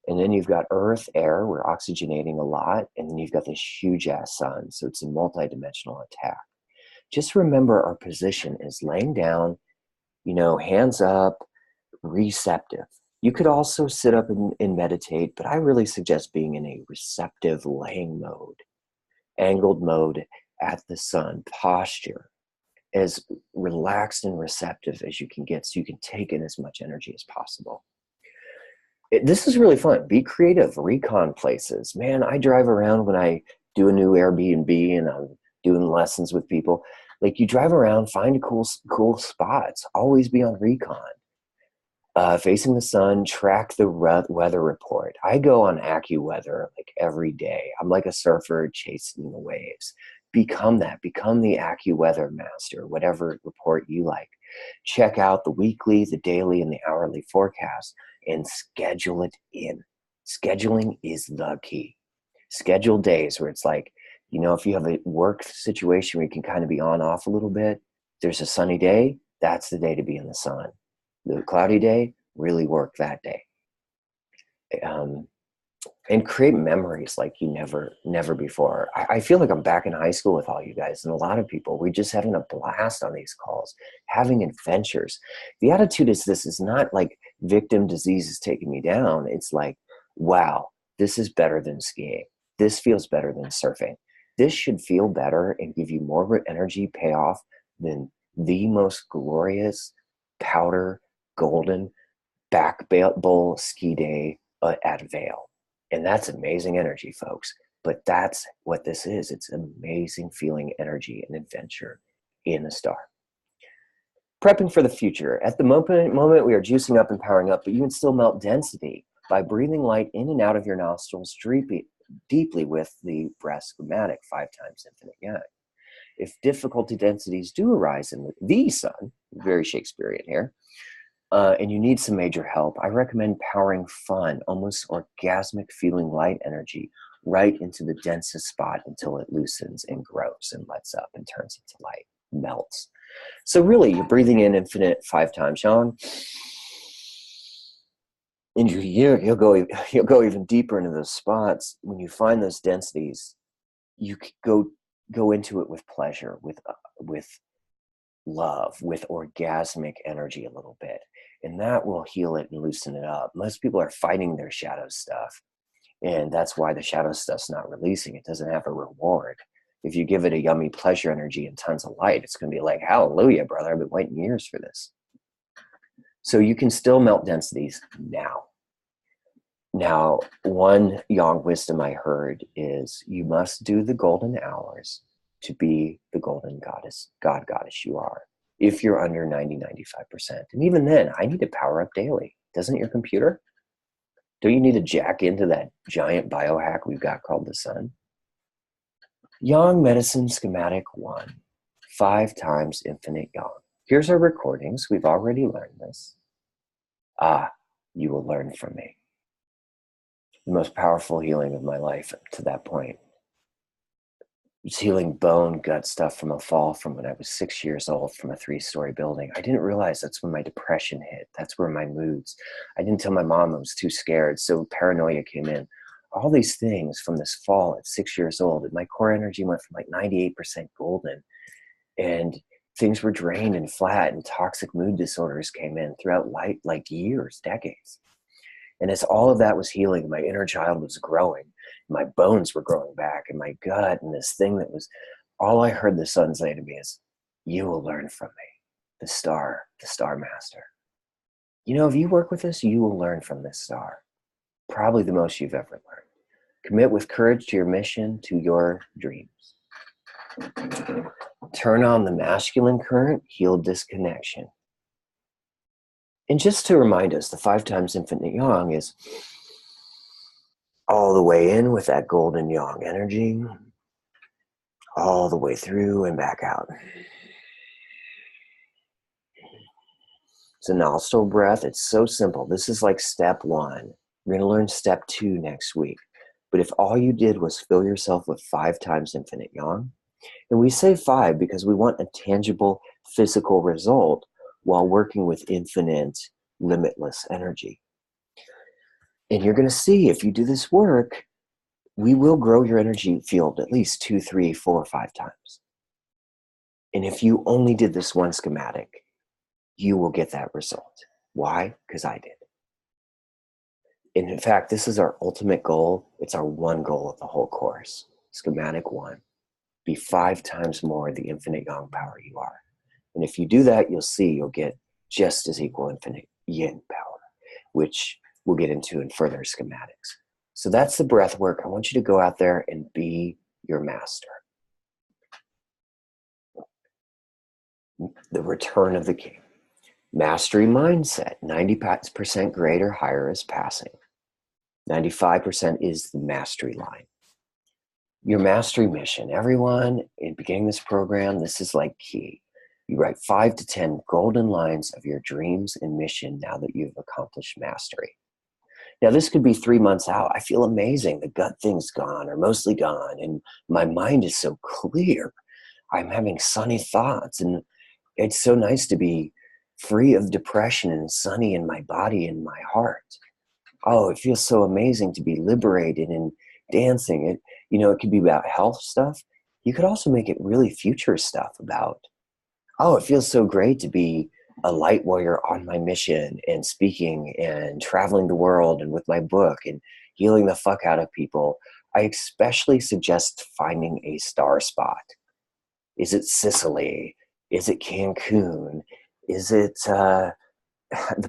And then you've got earth, air, we're oxygenating a lot, and then you've got this huge ass sun, so it's a multi-dimensional attack. Just remember our position is laying down, hands up, receptive. You could also sit up and meditate, but I really suggest being in a receptive laying mode, angled mode at the sun, posture, as relaxed and receptive as you can get so you can take in as much energy as possible. This is really fun. Be creative, recon places. Man, I drive around when I do a new Airbnb and I'm doing lessons with people. Like you drive around, find cool spots, always be on recon. Facing the sun, track the weather report. I go on AccuWeather like every day. I'm like a surfer chasing the waves. Become that. Become the AccuWeather master, whatever report you like. Check out the weekly, the daily, and the hourly forecast and schedule it in. Scheduling is the key. Schedule days where it's like, if you have a work situation where you can kind of be on off a little bit, there's a sunny day, that's the day to be in the sun. The cloudy day, really work that day. And create memories like you never before. I feel like I'm back in high school with all you guys and a lot of people. We're just having a blast on these calls, having adventures. The attitude is this is not like victim disease is taking me down. It's like, wow, this is better than skiing. This feels better than surfing. This should feel better and give you more energy payoff than the most glorious powder golden back bowl ski day at Vail. And that's amazing energy, folks. But that's what this is. It's amazing feeling energy and adventure in the star. Prepping for the future. At the moment, we are juicing up and powering up, but you can still melt density by breathing light in and out of your nostrils deeply with the breath schematic 5 times infinite yang. If difficulty densities do arise in the sun, very Shakespearean here, and you need some major help, I recommend powering fun, almost orgasmic feeling light energy right into the densest spot until it loosens and grows and lets up and turns into light, melts. So really, you're breathing in infinite 5 times yang, and you'll go even deeper into those spots. When you find those densities, you go into it with pleasure, with love, with orgasmic energy a little bit, and that will heal it and loosen it up. Most people are fighting their shadow stuff, and that's why the shadow stuff's not releasing. It doesn't have a reward. If you give it a yummy pleasure energy and tons of light, it's going to be like, hallelujah, brother, I've been waiting years for this. So you can still melt densities now. Now, one yang wisdom I heard is you must do the golden hours to be the golden goddess you are. If you're under 90-95%. And even then, I need to power up daily. Doesn't your computer? Don't you need to jack into that giant biohack we've got called the sun? Yang Medicine Schematic 1, 5 times infinite yang. Here's our recordings. We've already learned this. You will learn from me. The most powerful healing of my life to that point. It was healing bone, gut stuff from a fall from when I was 6 years old from a 3-story building. I didn't realize that's when my depression hit. That's where my moods. I didn't tell my mom. I was too scared. So paranoia came in. All these things from this fall at 6 years old. And my core energy went from like 98% golden. And things were drained and flat, and toxic mood disorders came in throughout like years, decades. And as all of that was healing, my inner child was growing. My bones were growing back, and my gut, and this thing that was, all I heard the sun say to me is, you will learn from me, the star master. You know, if you work with this, you will learn from this star. Probably the most you've ever learned. Commit with courage to your mission, to your dreams. Turn on the masculine current, heal disconnection. And just to remind us, the 5 times infinite yang is all the way in with that golden yang energy, all the way through and back out. It's a nostril breath. It's so simple. This is like step 1. We're going to learn step 2 next week. But if all you did was fill yourself with 5 times infinite yang, and we say 5 because we want a tangible physical result while working with infinite, limitless energy. And you're going to see, if you do this work, we will grow your energy field at least 2, 3, 4, 5 times. And if you only did this one schematic, you will get that result. Why? Because I did. And in fact, this is our ultimate goal. It's our one goal of the whole course. Schematic 1. Be 5 times more the infinite yang power you are. And if you do that, you'll see you'll get just as equal infinite yin power, which we'll get into in further schematics. So that's the breath work. I want you to go out there and be your master. The return of the king. Mastery mindset. 90% greater, higher is passing. 95% is the mastery line. Your mastery mission. Everyone, in beginning this program, this is like key. You write 5 to 10 golden lines of your dreams and mission now that you've accomplished mastery. Now, this could be 3 months out. I feel amazing. The gut thing's gone or mostly gone, and my mind is so clear. I'm having sunny thoughts, and it's so nice to be free of depression and sunny in my body and my heart. Oh, it feels so amazing to be liberated and dancing. It could be about health stuff. You could also make it really future stuff about, oh, it feels so great to be a light warrior on my mission and speaking and traveling the world and with my book and healing the fuck out of people. I especially suggest finding a star spot. Is it Sicily? Is it Cancun? Is it the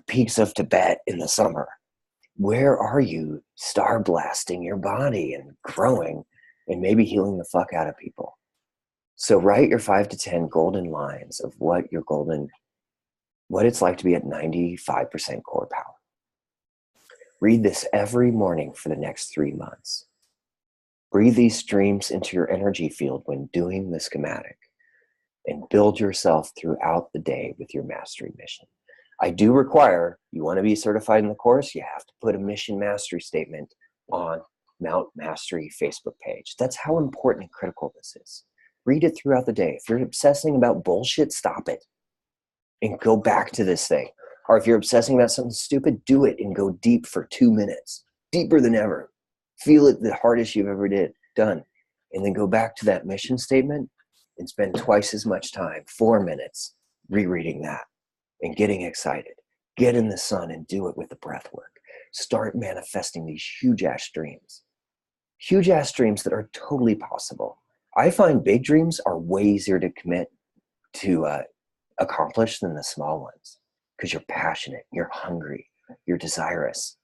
peaks of Tibet in the summer? Where are you star blasting your body and growing and maybe healing the fuck out of people? So write your 5 to 10 golden lines of what it's like to be at 95% core power. Read this every morning for the next 3 months. Breathe these streams into your energy field when doing the schematic, and build yourself throughout the day with your mastery mission. I do require, you want to be certified in the course, you have to put a mission mastery statement on Mount Mastery Facebook page. That's how important and critical this is. Read it throughout the day. If you're obsessing about bullshit, stop it and go back to this thing. Or if you're obsessing about something stupid, do it and go deep for 2 minutes, deeper than ever. Feel it the hardest you've ever done. And then go back to that mission statement and spend twice as much time, 4 minutes, rereading that and getting excited. Get in the sun and do it with the breath work. Start manifesting these huge ass dreams. Huge ass dreams that are totally possible. I find big dreams are way easier to commit to accomplish than the small ones, because you're passionate, you're hungry, you're desirous.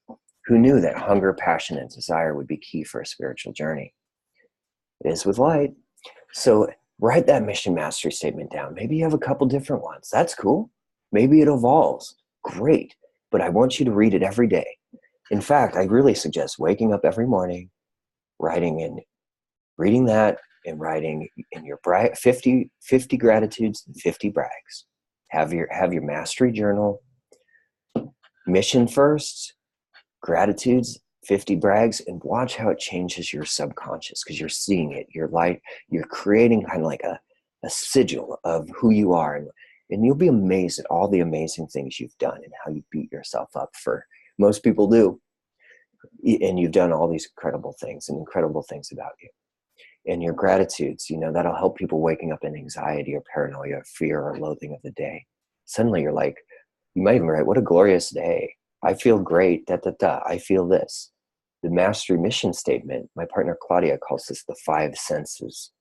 Who knew that hunger, passion, and desire would be key for a spiritual journey? It is with light. So write that mission mastery statement down. Maybe you have a couple different ones. That's cool. Maybe it evolves. Great. But I want you to read it every day. In fact, I really suggest waking up every morning, writing in, reading that, and writing in your 50 gratitudes and 50 brags. Have your mastery journal, mission first, gratitudes, 50 brags, and watch how it changes your subconscious, because you're seeing it. You're creating kind of like a sigil of who you are. And you'll be amazed at all the amazing things you've done and how you beat yourself up for. Most people do. And you've done all these incredible things and incredible things about you. And your gratitudes, that'll help people waking up in anxiety or paranoia, fear or loathing of the day. Suddenly you're like, you might even write, what a glorious day. I feel great, I feel this. The mastery mission statement, my partner Claudia calls this the 5 senses,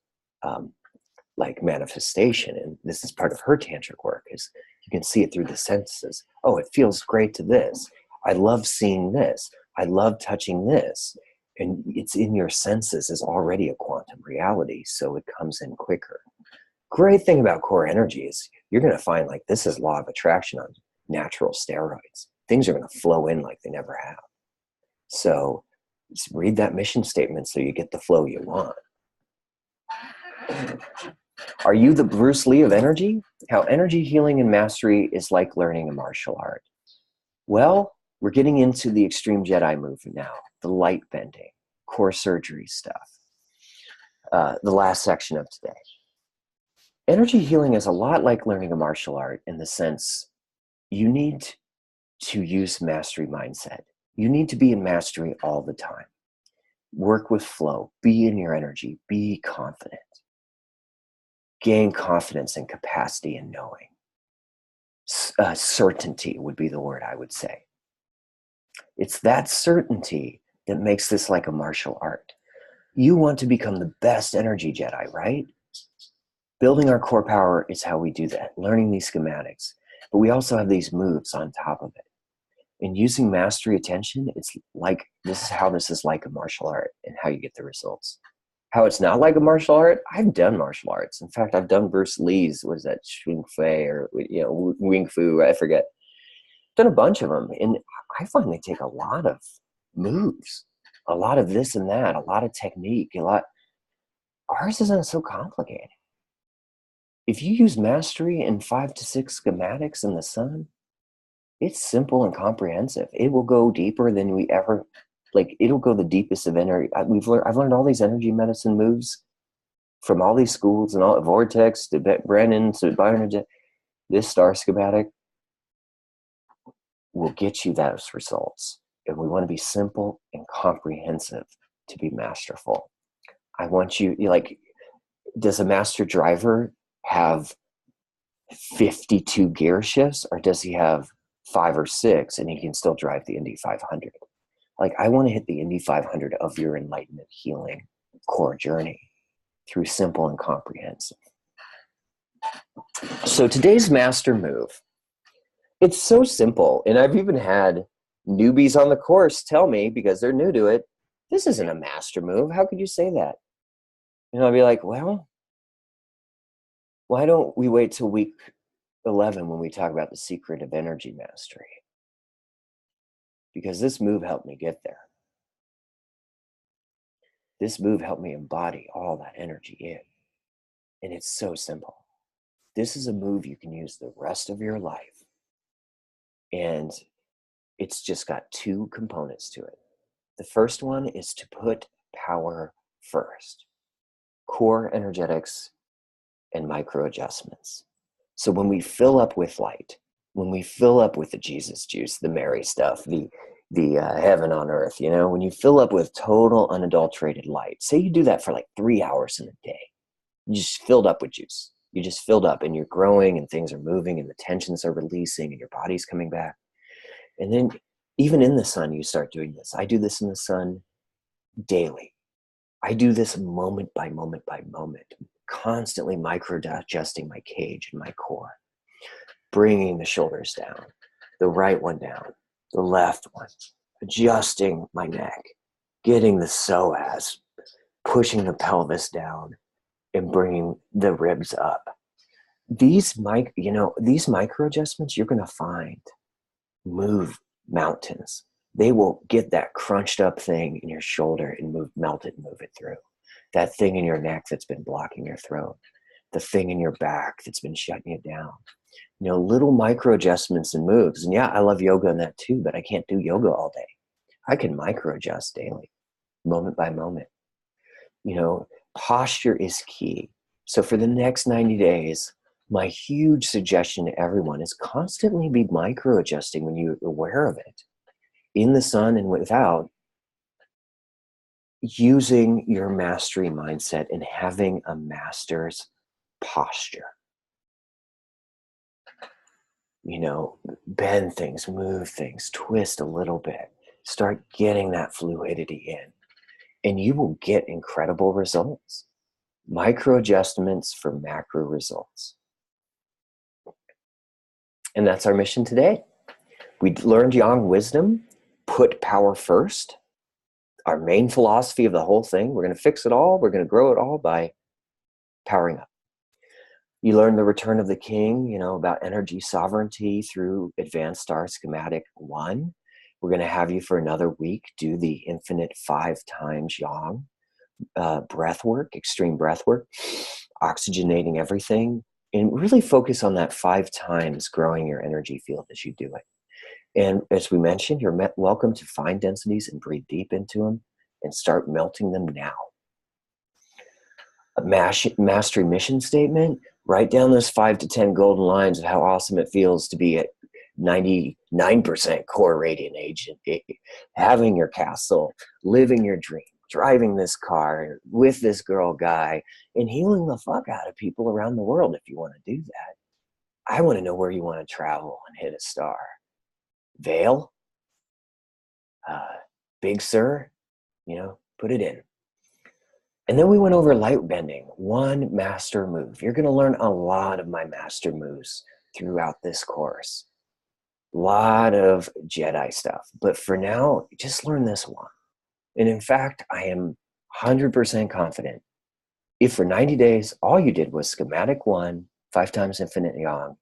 like manifestation. And this is part of her tantric work, is you can see it through the senses. Oh, it feels great to this. I love seeing this. I love touching this. And it's in your senses is already a quantum reality, so it comes in quicker. Great thing about core energy is you're going to find like this is law of attraction on natural steroids. Things are going to flow in like they never have. So just read that mission statement so you get the flow you want. Are you the Bruce Lee of energy? How energy healing and mastery is like learning a martial art. Well, we're getting into the extreme Jedi movement now, the light bending, core surgery stuff, the last section of today. Energy healing is a lot like learning a martial art in the sense you need to use mastery mindset. You need to be in mastery all the time. Work with flow, be in your energy, be confident. Gain confidence and capacity in knowing. Certainty would be the word I would say. It's that certainty that makes this like a martial art. You want to become the best energy Jedi, right? Building our core power is how we do that, learning these schematics. But we also have these moves on top of it. In using mastery attention, it's like, this is how this is like a martial art and how you get the results. How it's not like a martial art, I've done martial arts. In fact, I've done Bruce Lee's, what is that, Shung Fei or Wing Fu, I forget. I've done a bunch of them, and I find they take a lot of moves, a lot of this and that, a lot of technique, ours isn't so complicated. If you use mastery in 5 to 6 schematics in the sun, it's simple and comprehensive. It will go deeper than we ever, it'll go the deepest of energy. I've learned all these energy medicine moves from all these schools and all Vortex to Brennan to Bioenergy. This star schematic will get you those results. And we want to be simple and comprehensive to be masterful. I want you does a master driver have 52 gear shifts, or does he have 5 or 6 and he can still drive the Indy 500? I want to hit the Indy 500 of your enlightenment healing core journey through simple and comprehensive. So today's master move, it's so simple. And I've even had newbies on the course tell me, because they're new to it, this isn't a master move. How could you say that? And I'll be like, well, why don't we wait till week 11 when we talk about the secret of energy mastery? Because this move helped me get there. This move helped me embody all that energy in. And it's so simple. This is a move you can use the rest of your life. And it's just got 2 components to it. The first one is to put power first. Core energetics and micro adjustments. So when we fill up with light, when we fill up with the Jesus juice, the Mary stuff, the heaven on earth, when you fill up with total unadulterated light, say you do that for 3 hours in a day, you just filled up with juice. You just filled up and you're growing and things are moving and the tensions are releasing and your body's coming back. And then even in the sun, you start doing this. I do this in the sun daily. I do this moment by moment by moment, constantly micro adjusting my cage and my core, bringing the shoulders down, the right one down, the left one, adjusting my neck, getting the psoas, pushing the pelvis down, and bringing the ribs up. These micro adjustments you're going to find move mountains. They will get that crunched up thing in your shoulder and melt it and move it through. That thing in your neck that's been blocking your throat, the thing in your back that's been shutting you down. Little micro adjustments and moves. And yeah, I love yoga and that too, but I can't do yoga all day. I can micro adjust daily, moment by moment. Posture is key. So for the next 90 days, my huge suggestion to everyone is constantly be micro adjusting when you're aware of it, in the sun and without, using your mastery mindset and having a master's posture. Bend things, move things, twist a little bit, start getting that fluidity in, and you will get incredible results. Micro adjustments for macro results. And that's our mission today. We learned Yang wisdom, put power first. Our main philosophy of the whole thing, we're going to fix it all, we're going to grow it all by powering up. You learn the return of the king, about energy sovereignty through advanced star schematic 1. We're going to have you for another week do the infinite 5 times yang breath work, extreme breath work, oxygenating everything, and really focus on that 5 times growing your energy field as you do it. And as we mentioned, you're welcome to find densities and breathe deep into them and start melting them now. A mastery mission statement, write down those 5 to 10 golden lines of how awesome it feels to be at 99% core radiant age, having your castle, living your dream, driving this car with this girl guy, and healing the fuck out of people around the world if you want to do that. I want to know where you want to travel and hit a star. Vale, Big Sur, put it in. And then we went over light bending, 1 master move. You're going to learn a lot of my master moves throughout this course. A lot of Jedi stuff. But for now, just learn this one. And in fact, I am 100% confident if for 90 days, all you did was schematic 1, 5 times infinite yang,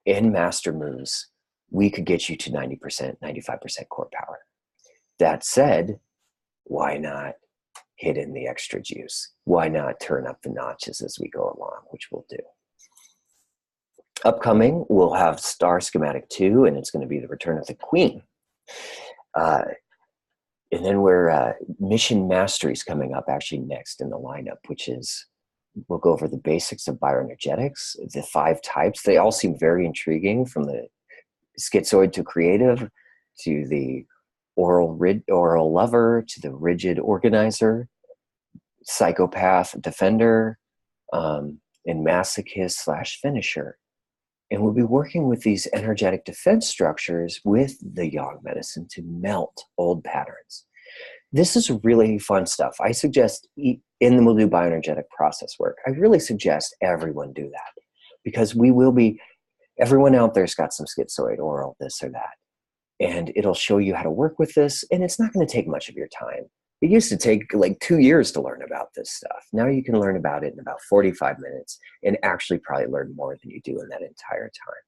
and master moves, we could get you to 90%, 95% core power. That said, why not hit in the extra juice? Why not turn up the notches as we go along, which we'll do. Upcoming, we'll have Star Schematic 2, and it's going to be the Return of the Queen. And then we're Mission Mastery is coming up actually next in the lineup, which is, we'll go over the basics of bioenergetics, the 5 types. They all seem very intriguing, from the schizoid to creative, to the oral lover, to the rigid organizer, psychopath defender, and masochist / finisher. And we'll be working with these energetic defense structures with the Yang medicine to melt old patterns. This is really fun stuff. I suggest, and then we'll do bioenergetic process work. I really suggest everyone do that, because everyone out there's got some schizoid, oral, this or that. And it'll show you how to work with this, and it's not going to take much of your time. It used to take like 2 years to learn about this stuff. Now you can learn about it in about 45 minutes and actually probably learn more than you do in that entire time,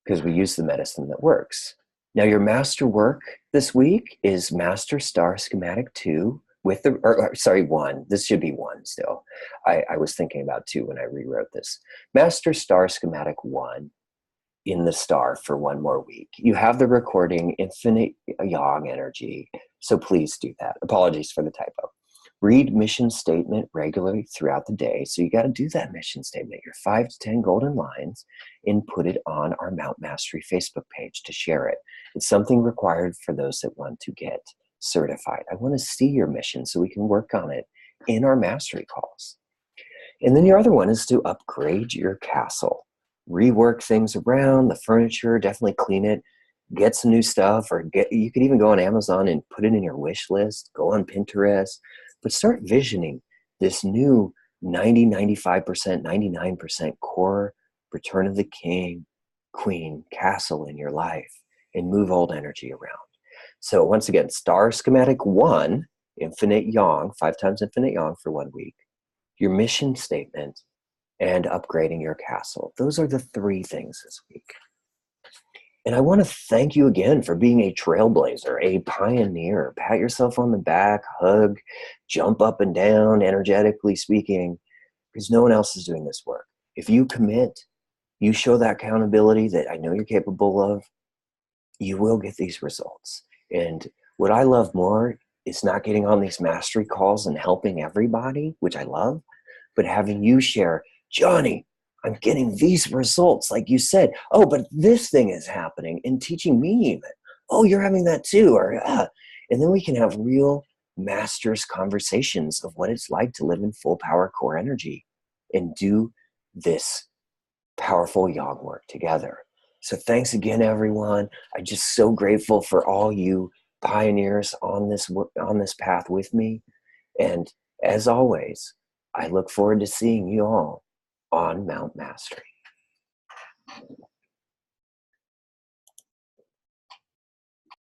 because we use the medicine that works. Now your master work this week is Master Star Schematic 2 with 1. This should be 1 still. I was thinking about 2 when I rewrote this. Master Star Schematic 1 in the star for 1 more week. You have the recording, Infinite Yang Energy, so please do that. Apologies for the typo. Read mission statement regularly throughout the day. So you got to do that mission statement, your 5 to 10 golden lines, and put it on our Mount Mastery Facebook page to share it. It's something required for those that want to get certified. I want to see your mission so we can work on it in our mastery calls. And then your other one is to upgrade your castle. Rework things around, the furniture, definitely clean it, get some new stuff, or you could even go on Amazon and put it in your wish list, go on Pinterest, but start visioning this new 90, 95%, 99% core return of the king, queen, castle in your life, and move old energy around. So once again, star schematic 1, infinite yang, 5 times infinite yang for 1 week, your mission statement, and upgrading your castle. Those are the 3 things this week. And I want to thank you again for being a trailblazer, a pioneer. Pat yourself on the back, hug, jump up and down, energetically speaking, because no one else is doing this work. If you commit, you show that accountability that I know you're capable of, you will get these results. And what I love more is not getting on these mastery calls and helping everybody, which I love, but having you share, Johnny, I'm getting these results, like you said. Oh, but this thing is happening, and teaching me even. Oh, you're having that too, and then we can have real masters conversations of what it's like to live in full power core energy and do this powerful yang work together. So thanks again, everyone. I'm just so grateful for all you pioneers on this path with me. And as always, I look forward to seeing you all on Mount Mastery.